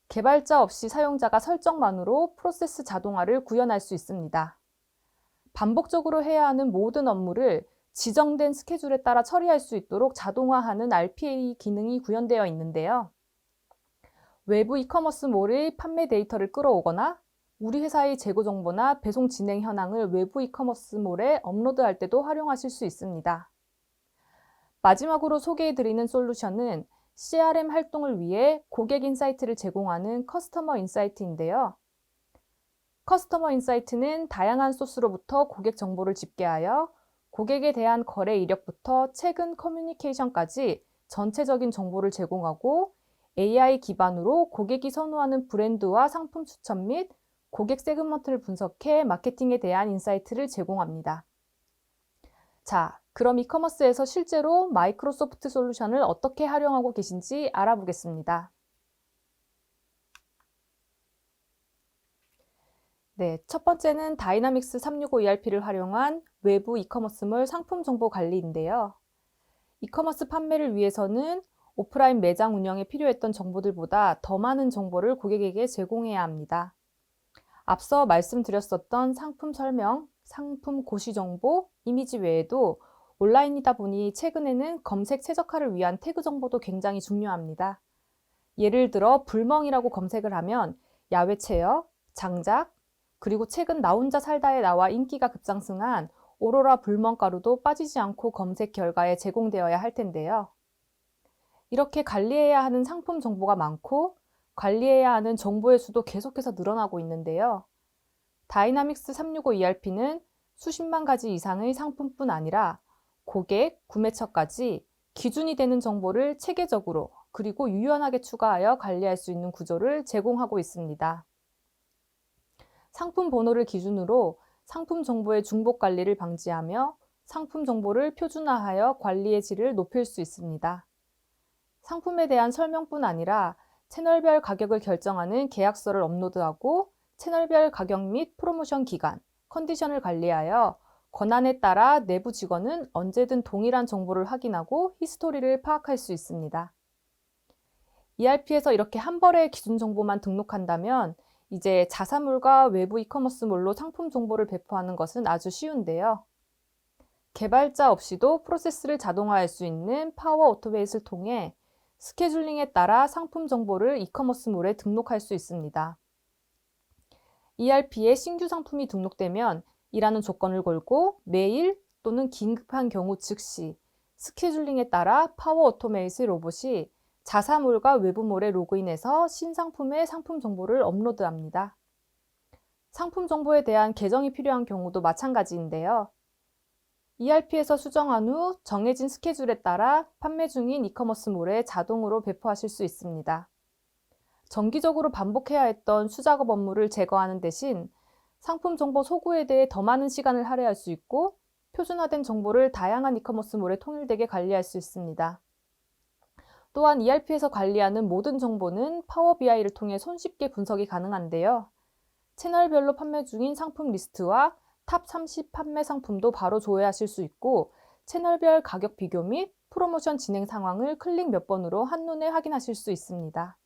개발자 없이 사용자가 설정만으로 프로세스 자동화를 구현할 수 있습니다. 반복적으로 해야 하는 모든 업무를 지정된 스케줄에 따라 처리할 수 있도록 자동화하는 RPA 기능이 구현되어 있는데요. 외부 이커머스몰의 판매 데이터를 끌어오거나 우리 회사의 재고 정보나 배송 진행 현황을 외부 이커머스몰에 업로드할 때도 활용하실 수 있습니다. 마지막으로 소개해드리는 솔루션은 CRM 활동을 위해 고객 인사이트를 제공하는 커스터머 인사이트인데요. 커스터머 인사이트는 다양한 소스로부터 고객 정보를 집계하여 고객에 대한 거래 이력부터 최근 커뮤니케이션까지 전체적인 정보를 제공하고 AI 기반으로 고객이 선호하는 브랜드와 상품 추천 및 고객 세그먼트를 분석해 마케팅에 대한 인사이트를 제공합니다. 자, 그럼 이커머스에서 실제로 마이크로소프트 솔루션을 어떻게 활용하고 계신지 알아보겠습니다. 네, 첫 번째는 다이나믹스 365 ERP를 활용한 외부 이커머스몰 상품 정보 관리인데요. 이커머스 판매를 위해서는 오프라인 매장 운영에 필요했던 정보들보다 더 많은 정보를 고객에게 제공해야 합니다. 앞서 말씀드렸었던 상품 설명, 상품 고시 정보, 이미지 외에도 온라인이다 보니 최근에는 검색 최적화를 위한 태그 정보도 굉장히 중요합니다. 예를 들어 불멍이라고 검색을 하면 야외 체험, 장작, 그리고 최근 나 혼자 살다에 나와 인기가 급상승한 오로라 불멍가루도 빠지지 않고 검색 결과에 제공되어야 할 텐데요. 이렇게 관리해야 하는 상품 정보가 많고 관리해야 하는 정보의 수도 계속해서 늘어나고 있는데요. 다이나믹스 365 ERP는 수십만 가지 이상의 상품뿐 아니라 고객, 구매처까지 기준이 되는 정보를 체계적으로 그리고 유연하게 추가하여 관리할 수 있는 구조를 제공하고 있습니다. 상품 번호를 기준으로 상품 정보의 중복 관리를 방지하며 상품 정보를 표준화하여 관리의 질을 높일 수 있습니다. 상품에 대한 설명뿐 아니라 채널별 가격을 결정하는 계약서를 업로드하고 채널별 가격 및 프로모션 기간, 컨디션을 관리하여 권한에 따라 내부 직원은 언제든 동일한 정보를 확인하고 히스토리를 파악할 수 있습니다. ERP에서 이렇게 한 벌의 기준 정보만 등록한다면 이제 자사몰과 외부 이커머스몰로 상품 정보를 배포하는 것은 아주 쉬운데요. 개발자 없이도 프로세스를 자동화할 수 있는 파워 오토메이트를 통해 스케줄링에 따라 상품 정보를 이커머스몰에 등록할 수 있습니다. ERP에 신규 상품이 등록되면 이라는 조건을 걸고 매일 또는 긴급한 경우 즉시 스케줄링에 따라 파워 오토메이트 로봇이 자사몰과 외부몰에 로그인해서 신상품의 상품 정보를 업로드합니다. 상품 정보에 대한 계정이 필요한 경우도 마찬가지인데요. ERP에서 수정한 후 정해진 스케줄에 따라 판매 중인 이커머스몰에 자동으로 배포하실 수 있습니다. 정기적으로 반복해야 했던 수작업 업무를 제거하는 대신 상품 정보 소구에 대해 더 많은 시간을 할애할 수 있고 표준화된 정보를 다양한 이커머스몰에 통일되게 관리할 수 있습니다. 또한 ERP에서 관리하는 모든 정보는 파워 BI를 통해 손쉽게 분석이 가능한데요. 채널별로 판매 중인 상품 리스트와 탑 30 판매 상품도 바로 조회하실 수 있고 채널별 가격 비교 및 프로모션 진행 상황을 클릭 몇 번으로 한눈에 확인하실 수 있습니다.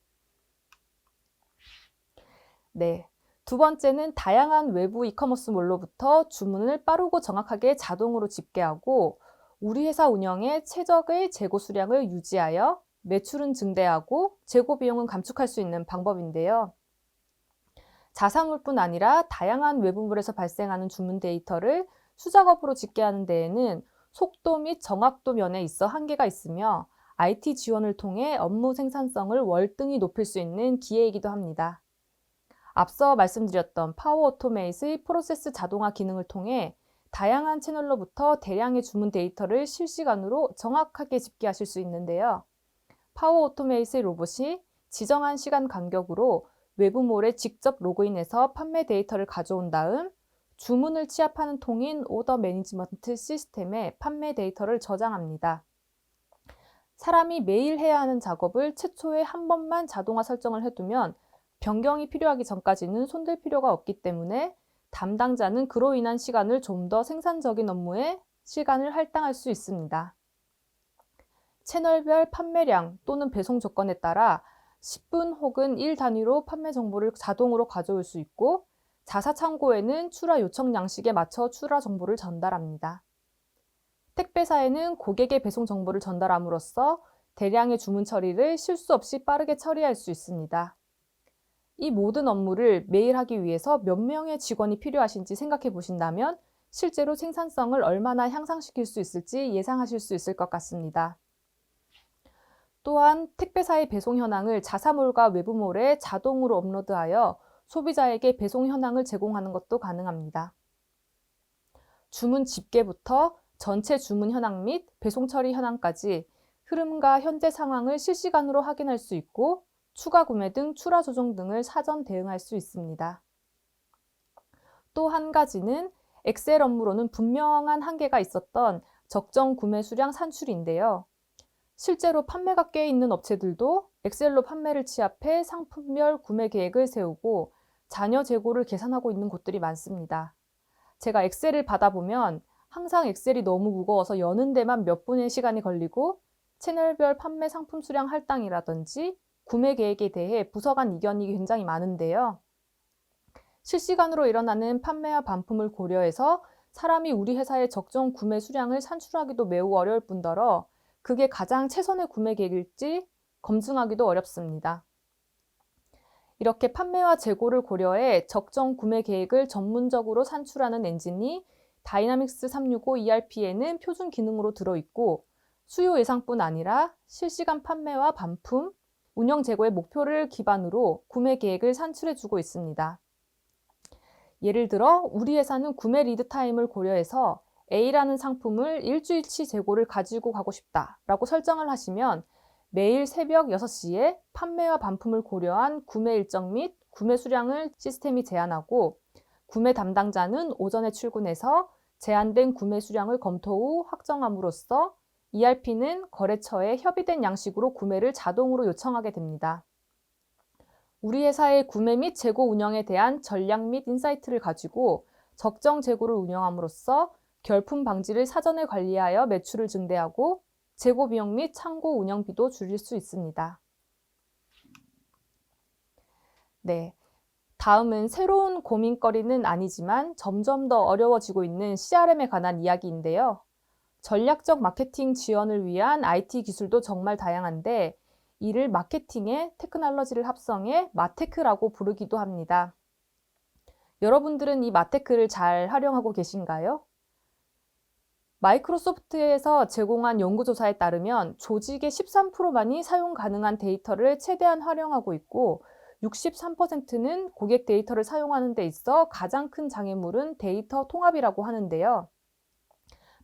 네, 두 번째는 다양한 외부 이커머스몰로부터 주문을 빠르고 정확하게 자동으로 집계하고 우리 회사 운영에 최적의 재고 수량을 유지하여 매출은 증대하고 재고 비용은 감축할 수 있는 방법인데요. 자사몰뿐 아니라 다양한 외부물에서 발생하는 주문 데이터를 수작업으로 집계하는 데에는 속도 및 정확도 면에 있어 한계가 있으며 IT 지원을 통해 업무 생산성을 월등히 높일 수 있는 기회이기도 합니다. 앞서 말씀드렸던 파워 오토메이트의 프로세스 자동화 기능을 통해 다양한 채널로부터 대량의 주문 데이터를 실시간으로 정확하게 집계하실 수 있는데요. 파워 오토메이트의 로봇이 지정한 시간 간격으로 외부몰에 직접 로그인해서 판매 데이터를 가져온 다음 주문을 취합하는 통인 오더 매니지먼트 시스템에 판매 데이터를 저장합니다. 사람이 매일 해야 하는 작업을 최초에 한 번만 자동화 설정을 해두면 변경이 필요하기 전까지는 손댈 필요가 없기 때문에 담당자는 그로 인한 시간을 좀 더 생산적인 업무에 시간을 할당할 수 있습니다. 채널별 판매량 또는 배송 조건에 따라 10분 혹은 1 단위로 판매 정보를 자동으로 가져올 수 있고 자사 창고에는 출하 요청 양식에 맞춰 출하 정보를 전달합니다. 택배사에는 고객의 배송 정보를 전달함으로써 대량의 주문 처리를 실수 없이 빠르게 처리할 수 있습니다. 이 모든 업무를 매일 하기 위해서 몇 명의 직원이 필요하신지 생각해 보신다면 실제로 생산성을 얼마나 향상시킬 수 있을지 예상하실 수 있을 것 같습니다. 또한 택배사의 배송 현황을 자사몰과 외부몰에 자동으로 업로드하여 소비자에게 배송 현황을 제공하는 것도 가능합니다. 주문 집계부터 전체 주문 현황 및 배송 처리 현황까지 흐름과 현재 상황을 실시간으로 확인할 수 있고 추가 구매 등 출하 조정 등을 사전 대응할 수 있습니다. 또 한 가지는 엑셀 업무로는 분명한 한계가 있었던 적정 구매 수량 산출인데요. 실제로 판매가 꽤 있는 업체들도 엑셀로 판매를 취합해 상품별 구매 계획을 세우고 잔여 재고를 계산하고 있는 곳들이 많습니다. 제가 엑셀을 받아보면 항상 엑셀이 너무 무거워서 여는 데만 몇 분의 시간이 걸리고 채널별 판매 상품 수량 할당이라든지 구매 계획에 대해 부서 간 이견이 굉장히 많은데요. 실시간으로 일어나는 판매와 반품을 고려해서 사람이 우리 회사의 적정 구매 수량을 산출하기도 매우 어려울 뿐더러 그게 가장 최선의 구매 계획일지 검증하기도 어렵습니다. 이렇게 판매와 재고를 고려해 적정 구매 계획을 전문적으로 산출하는 엔진이 다이나믹스 365 ERP에는 표준 기능으로 들어있고 수요 예상뿐 아니라 실시간 판매와 반품, 운영 재고의 목표를 기반으로 구매 계획을 산출해주고 있습니다. 예를 들어 우리 회사는 구매 리드 타임을 고려해서 A라는 상품을 일주일치 재고를 가지고 가고 싶다라고 설정을 하시면 매일 새벽 6시에 판매와 반품을 고려한 구매 일정 및 구매 수량을 시스템이 제안하고 구매 담당자는 오전에 출근해서 제한된 구매 수량을 검토 후 확정함으로써 ERP는 거래처에 협의된 양식으로 구매를 자동으로 요청하게 됩니다. 우리 회사의 구매 및 재고 운영에 대한 전략 및 인사이트를 가지고 적정 재고를 운영함으로써 결품 방지를 사전에 관리하여 매출을 증대하고 재고 비용 및 창고 운영비도 줄일 수 있습니다. 네, 다음은 새로운 고민거리는 아니지만 점점 더 어려워지고 있는 CRM에 관한 이야기인데요. 전략적 마케팅 지원을 위한 IT 기술도 정말 다양한데 이를 마케팅의 테크놀로지를 합성해 마테크라고 부르기도 합니다. 여러분들은 이 마테크를 잘 활용하고 계신가요? 마이크로소프트에서 제공한 연구조사에 따르면 조직의 13%만이 사용 가능한 데이터를 최대한 활용하고 있고 63%는 고객 데이터를 사용하는 데 있어 가장 큰 장애물은 데이터 통합이라고 하는데요.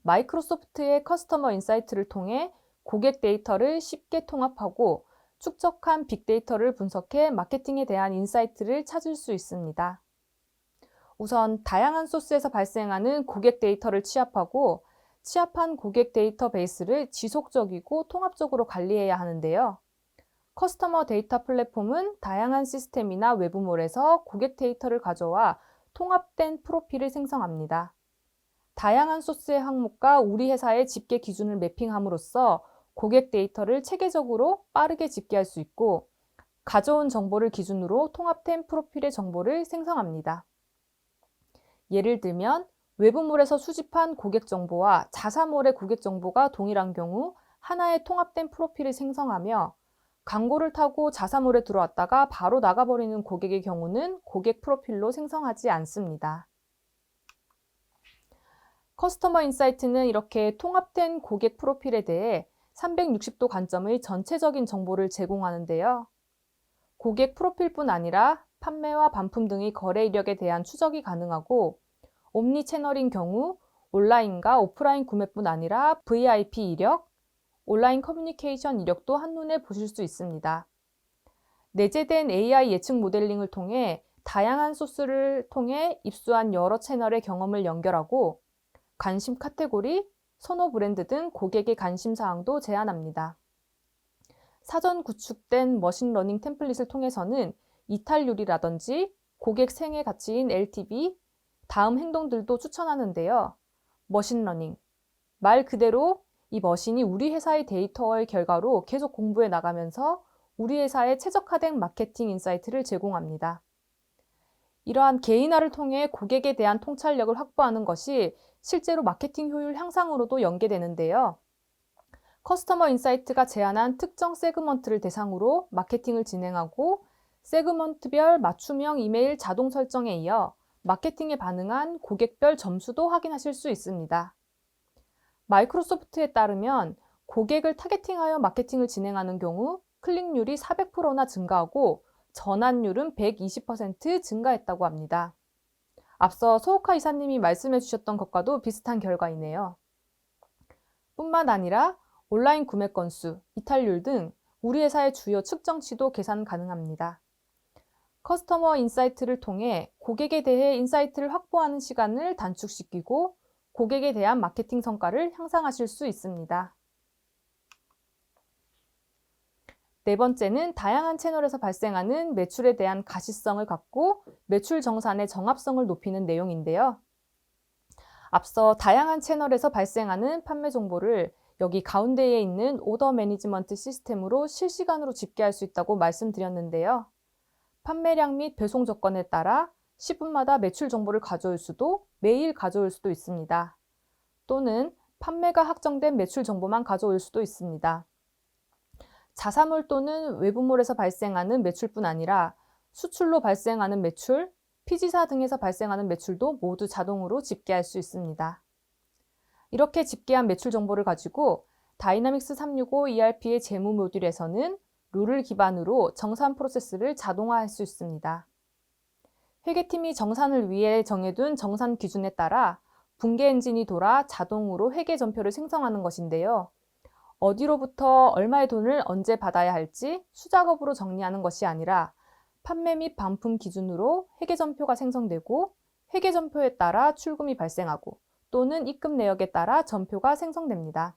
마이크로소프트의 커스터머 인사이트를 통해 고객 데이터를 쉽게 통합하고 축적한 빅데이터를 분석해 마케팅에 대한 인사이트를 찾을 수 있습니다. 우선 다양한 소스에서 발생하는 고객 데이터를 취합하고 취합한 고객 데이터베이스를 지속적이고 통합적으로 관리해야 하는데요. 커스터머 데이터 플랫폼은 다양한 시스템이나 외부몰에서 고객 데이터를 가져와 통합된 프로필을 생성합니다. 다양한 소스의 항목과 우리 회사의 집계 기준을 매핑함으로써 고객 데이터를 체계적으로 빠르게 집계할 수 있고 가져온 정보를 기준으로 통합된 프로필의 정보를 생성합니다. 예를 들면 외부몰에서 수집한 고객 정보와 자사몰의 고객 정보가 동일한 경우 하나의 통합된 프로필을 생성하며 광고를 타고 자사몰에 들어왔다가 바로 나가버리는 고객의 경우는 고객 프로필로 생성하지 않습니다. 커스터머 인사이트는 이렇게 통합된 고객 프로필에 대해 360도 관점의 전체적인 정보를 제공하는데요. 고객 프로필뿐 아니라 판매와 반품 등의 거래 이력에 대한 추적이 가능하고 옴니 채널인 경우 온라인과 오프라인 구매뿐 아니라 VIP 이력, 온라인 커뮤니케이션 이력도 한눈에 보실 수 있습니다. 내재된 AI 예측 모델링을 통해 다양한 소스를 통해 입수한 여러 채널의 경험을 연결하고 관심 카테고리, 선호 브랜드 등 고객의 관심 사항도 제안합니다. 사전 구축된 머신러닝 템플릿을 통해서는 이탈률이라든지 고객 생애 가치인 LTV, 다음 행동들도 추천하는데요. 머신러닝, 말 그대로 이 머신이 우리 회사의 데이터의 결과로 계속 공부해 나가면서 우리 회사에 최적화된 마케팅 인사이트를 제공합니다. 이러한 개인화를 통해 고객에 대한 통찰력을 확보하는 것이 실제로 마케팅 효율 향상으로도 연계되는데요. 커스터머 인사이트가 제안한 특정 세그먼트를 대상으로 마케팅을 진행하고 세그먼트별 맞춤형 이메일 자동 설정에 이어 마케팅에 반응한 고객별 점수도 확인하실 수 있습니다. 마이크로소프트에 따르면 고객을 타겟팅하여 마케팅을 진행하는 경우 클릭률이 400%나 증가하고 전환율은 120% 증가했다고 합니다. 앞서 소호카 이사님이 말씀해 주셨던 것과도 비슷한 결과이네요. 뿐만 아니라 온라인 구매 건수, 이탈률 등 우리 회사의 주요 측정치도 계산 가능합니다. 커스터머 인사이트를 통해 고객에 대해 인사이트를 확보하는 시간을 단축시키고 고객에 대한 마케팅 성과를 향상하실 수 있습니다. 네 번째는 다양한 채널에서 발생하는 매출에 대한 가시성을 갖고 매출 정산의 정합성을 높이는 내용인데요. 앞서 다양한 채널에서 발생하는 판매 정보를 여기 가운데에 있는 오더 매니지먼트 시스템으로 실시간으로 집계할 수 있다고 말씀드렸는데요. 판매량 및 배송 조건에 따라 10분마다 매출 정보를 가져올 수도 매일 가져올 수도 있습니다. 또는 판매가 확정된 매출 정보만 가져올 수도 있습니다. 자사몰 또는 외부몰에서 발생하는 매출뿐 아니라 수출로 발생하는 매출, 피지사 등에서 발생하는 매출도 모두 자동으로 집계할 수 있습니다. 이렇게 집계한 매출 정보를 가지고 다이나믹스 365 ERP의 재무 모듈에서는 룰을 기반으로 정산 프로세스를 자동화할 수 있습니다. 회계팀이 정산을 위해 정해둔 정산 기준에 따라 분계 엔진이 돌아 자동으로 회계 전표를 생성하는 것인데요. 어디로부터 얼마의 돈을 언제 받아야 할지 수작업으로 정리하는 것이 아니라 판매 및 반품 기준으로 회계전표가 생성되고 회계전표에 따라 출금이 발생하고 또는 입금 내역에 따라 전표가 생성됩니다.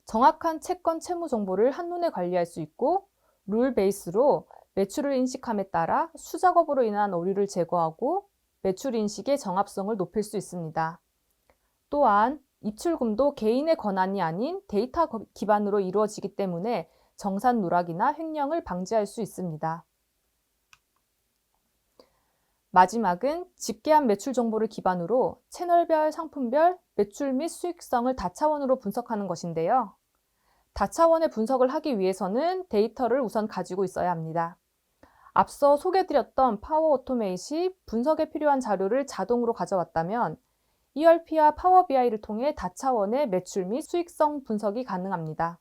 정확한 채권 채무 정보를 한눈에 관리할 수 있고 룰 베이스로 매출을 인식함에 따라 수작업으로 인한 오류를 제거하고 매출 인식의 정합성을 높일 수 있습니다. 또한 입출금도 개인의 권한이 아닌 데이터 기반으로 이루어지기 때문에 정산 누락이나 횡령을 방지할 수 있습니다. 마지막은 집계한 매출 정보를 기반으로 채널별, 상품별, 매출 및 수익성을 다차원으로 분석하는 것인데요. 다차원의 분석을 하기 위해서는 데이터를 우선 가지고 있어야 합니다. 앞서 소개드렸던 파워 오토메이시 분석에 필요한 자료를 자동으로 가져왔다면 ERP와 파워 BI를 통해 다차원의 매출 및 수익성 분석이 가능합니다.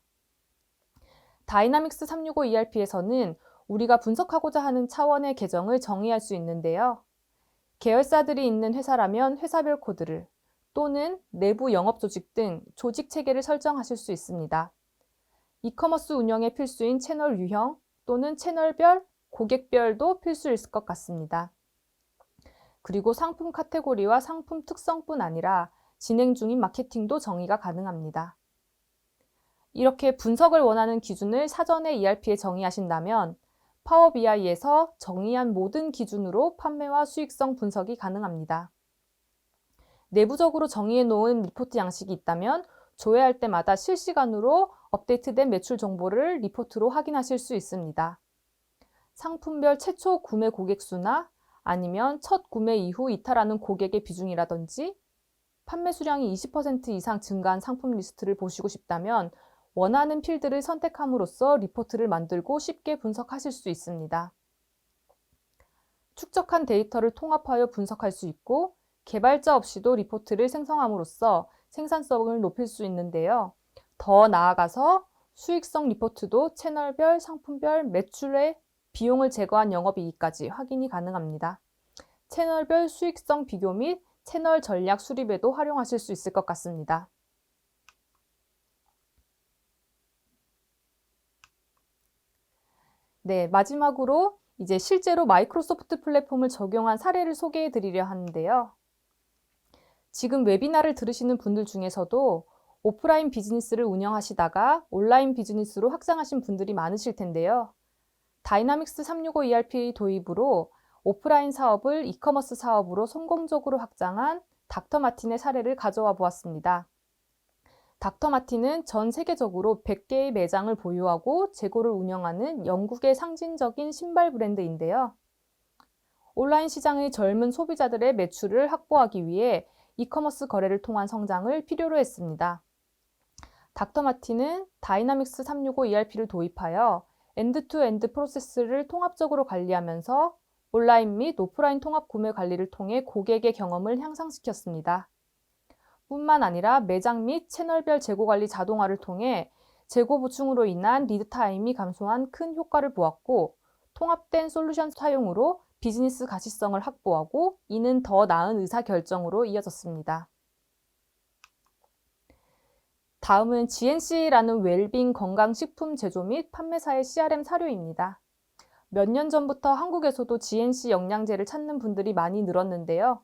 다이나믹스 365 ERP에서는 우리가 분석하고자 하는 차원의 계정을 정의할 수 있는데요. 계열사들이 있는 회사라면 회사별 코드를 또는 내부 영업 조직 등 조직 체계를 설정하실 수 있습니다. 이커머스 운영에 필수인 채널 유형 또는 채널별, 고객별도 필수일 것 같습니다. 그리고 상품 카테고리와 상품 특성뿐 아니라 진행 중인 마케팅도 정의가 가능합니다. 이렇게 분석을 원하는 기준을 사전에 ERP에 정의하신다면 파워 BI에서 정의한 모든 기준으로 판매와 수익성 분석이 가능합니다. 내부적으로 정의해 놓은 리포트 양식이 있다면 조회할 때마다 실시간으로 업데이트된 매출 정보를 리포트로 확인하실 수 있습니다. 상품별 최초 구매 고객 수나 아니면 첫 구매 이후 이탈하는 고객의 비중이라든지 판매 수량이 20% 이상 증가한 상품 리스트를 보시고 싶다면 원하는 필드를 선택함으로써 리포트를 만들고 쉽게 분석하실 수 있습니다. 축적한 데이터를 통합하여 분석할 수 있고 개발자 없이도 리포트를 생성함으로써 생산성을 높일 수 있는데요. 더 나아가서 수익성 리포트도 채널별, 상품별, 매출의 비용을 제거한 영업이익까지 확인이 가능합니다. 채널별 수익성 비교 및 채널 전략 수립에도 활용하실 수 있을 것 같습니다. 네, 마지막으로 이제 실제로 마이크로소프트 플랫폼을 적용한 사례를 소개해 드리려 하는데요. 지금 웨비나를 들으시는 분들 중에서도 오프라인 비즈니스를 운영하시다가 온라인 비즈니스로 확장하신 분들이 많으실 텐데요. 다이나믹스 365 ERP 도입으로 오프라인 사업을 이커머스 사업으로 성공적으로 확장한 닥터 마틴의 사례를 가져와 보았습니다. 닥터 마틴은 전 세계적으로 100개의 매장을 보유하고 재고를 운영하는 영국의 상징적인 신발 브랜드인데요. 온라인 시장의 젊은 소비자들의 매출을 확보하기 위해 이커머스 거래를 통한 성장을 필요로 했습니다. 닥터 마틴은 다이나믹스 365 ERP를 도입하여 엔드-투-엔드 프로세스를 통합적으로 관리하면서 온라인 및 오프라인 통합 구매 관리를 통해 고객의 경험을 향상시켰습니다. 뿐만 아니라 매장 및 채널별 재고 관리 자동화를 통해 재고 보충으로 인한 리드 타임이 감소한 큰 효과를 보았고, 통합된 솔루션 사용으로 비즈니스 가시성을 확보하고 이는 더 나은 의사결정으로 이어졌습니다. 다음은 GNC라는 웰빙 건강식품 제조 및 판매사의 CRM 사료입니다. 몇 년 전부터 한국에서도 GNC 영양제를 찾는 분들이 많이 늘었는데요.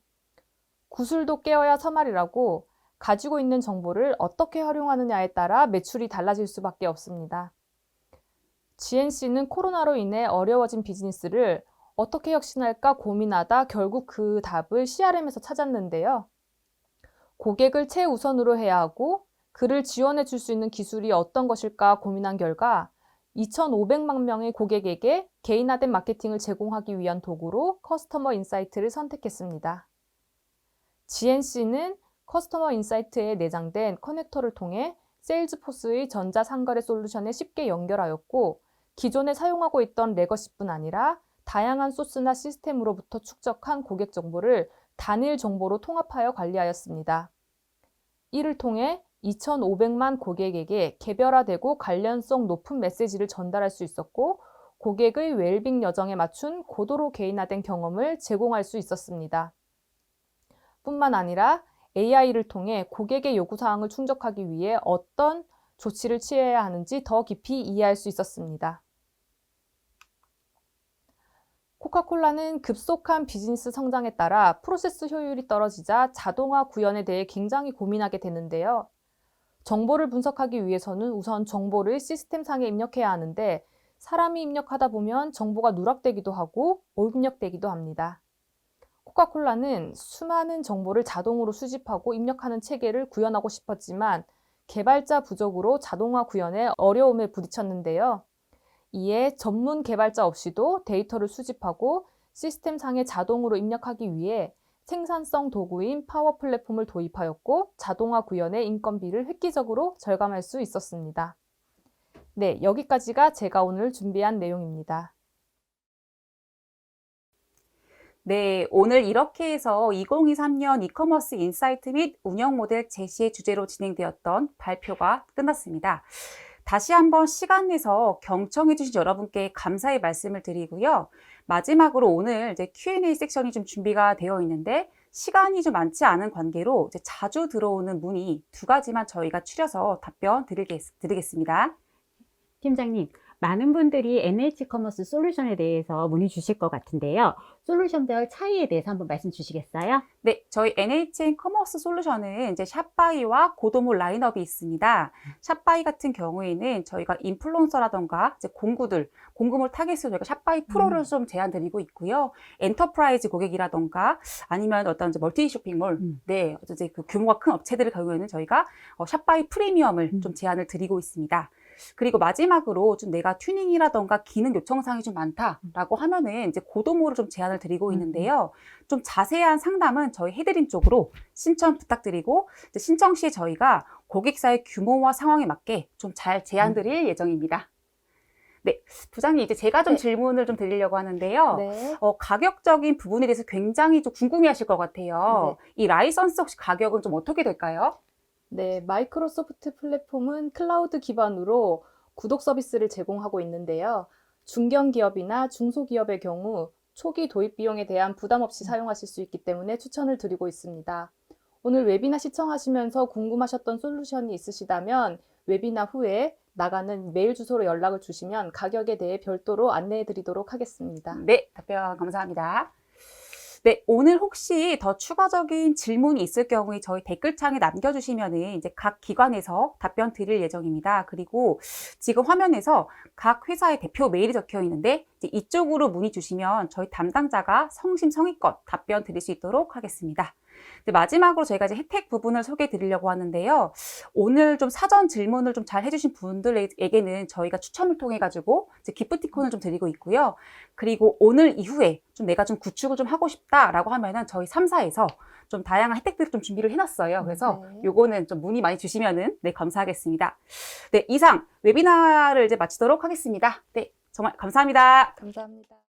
구슬도 깨어야 서말이라고 가지고 있는 정보를 어떻게 활용하느냐에 따라 매출이 달라질 수밖에 없습니다. GNC는 코로나로 인해 어려워진 비즈니스를 어떻게 혁신할까 고민하다 결국 그 답을 CRM에서 찾았는데요. 고객을 최우선으로 해야 하고 그를 지원해 줄 수 있는 기술이 어떤 것일까 고민한 결과 2,500만 명의 고객에게 개인화된 마케팅을 제공하기 위한 도구로 커스터머 인사이트를 선택했습니다. GNC는 커스터머 인사이트에 내장된 커넥터를 통해 세일즈포스의 전자상거래 솔루션에 쉽게 연결하였고, 기존에 사용하고 있던 레거시뿐 아니라 다양한 소스나 시스템으로부터 축적한 고객 정보를 단일 정보로 통합하여 관리하였습니다. 이를 통해 2,500만 고객에게 개별화되고 관련성 높은 메시지를 전달할 수 있었고, 고객의 웰빙 여정에 맞춘 고도로 개인화된 경험을 제공할 수 있었습니다. 뿐만 아니라 AI를 통해 고객의 요구사항을 충족하기 위해 어떤 조치를 취해야 하는지 더 깊이 이해할 수 있었습니다. 코카콜라는 급속한 비즈니스 성장에 따라 프로세스 효율이 떨어지자 자동화 구현에 대해 굉장히 고민하게 되는데요. 정보를 분석하기 위해서는 우선 정보를 시스템상에 입력해야 하는데, 사람이 입력하다 보면 정보가 누락되기도 하고 오입력되기도 합니다. 코카콜라는 수많은 정보를 자동으로 수집하고 입력하는 체계를 구현하고 싶었지만 개발자 부족으로 자동화 구현에 어려움에 부딪혔는데요. 이에 전문 개발자 없이도 데이터를 수집하고 시스템상에 자동으로 입력하기 위해 생산성 도구인 파워 플랫폼을 도입하였고, 자동화 구현의 인건비를 획기적으로 절감할 수 있었습니다. 네, 여기까지가 제가 오늘 준비한 내용입니다. 네, 오늘 이렇게 해서 2023년 이커머스 인사이트 및 운영 모델 제시의 주제로 진행되었던 발표가 끝났습니다. 다시 한번 시간 내서 경청해 주신 여러분께 감사의 말씀을 드리고요. 마지막으로 오늘 이제 Q&A 섹션이 좀 준비가 되어 있는데, 시간이 좀 많지 않은 관계로 이제 자주 들어오는 문의 2가지만 저희가 추려서 답변 드리겠습니다. 팀장님, 많은 분들이 NH 커머스 솔루션에 대해서 문의 주실 것 같은데요. 솔루션별 차이에 대해서 한번 말씀 주시겠어요? 네, 저희 NHN 커머스 솔루션은 이제 샵바이와 고도몰 라인업이 있습니다. 샵바이 같은 경우에는 저희가 인플루언서라던가 이제 공구몰 타겟으로 저희가 샵바이 프로를 좀 제안드리고 있고요. 엔터프라이즈 고객이라던가 아니면 어떤 이제 멀티 쇼핑몰, 네, 이제 그 규모가 큰 업체들의 경우에는 저희가 샵바이 프리미엄을 좀 제안을 드리고 있습니다. 그리고 마지막으로 좀 내가 튜닝이라던가 기능 요청사항이 좀 많다라고 하면은 이제 고도몰을 좀 제안을 드리고 있는데요. 좀 자세한 상담은 저희 헤드림 쪽으로 신청 부탁드리고, 이제 신청 시에 저희가 고객사의 규모와 상황에 맞게 좀 잘 제안 드릴 예정입니다. 네, 부장님, 이제 제가 좀 질문을 좀 드리려고 하는데요. 네. 가격적인 부분에 대해서 굉장히 좀 궁금해 하실 것 같아요. 이 라이선스 혹시 가격은 좀 어떻게 될까요? 네, 마이크로소프트 플랫폼은 클라우드 기반으로 구독 서비스를 제공하고 있는데요. 중견기업이나 중소기업의 경우 초기 도입 비용에 대한 부담 없이 사용하실 수 있기 때문에 추천을 드리고 있습니다. 오늘 웨비나 시청하시면서 궁금하셨던 솔루션이 있으시다면 웨비나 후에 나가는 메일 주소로 연락을 주시면 가격에 대해 별도로 안내해 드리도록 하겠습니다. 네, 답변 감사합니다. 네, 오늘 혹시 더 추가적인 질문이 있을 경우에 저희 댓글창에 남겨주시면은 이제 각 기관에서 답변 드릴 예정입니다. 그리고 지금 화면에서 각 회사의 대표 메일이 적혀 있는데 이제 이쪽으로 문의 주시면 저희 담당자가 성심성의껏 답변 드릴 수 있도록 하겠습니다. 이제 마지막으로 저희가 이제 혜택 부분을 소개해 드리려고 하는데요. 오늘 좀 사전 질문을 좀 잘 해주신 분들에게는 저희가 추첨을 통해 가지고 이제 기프티콘을 좀 드리고 있고요. 그리고 오늘 이후에 좀 내가 좀 구축을 좀 하고 싶다라고 하면은 저희 3사에서 좀 다양한 혜택들을 좀 준비를 해놨어요. 그래서 네. 요거는 좀 문의 많이 주시면은 네, 감사하겠습니다. 네, 이상 웨비나를 이제 마치도록 하겠습니다. 네, 정말 감사합니다. 감사합니다.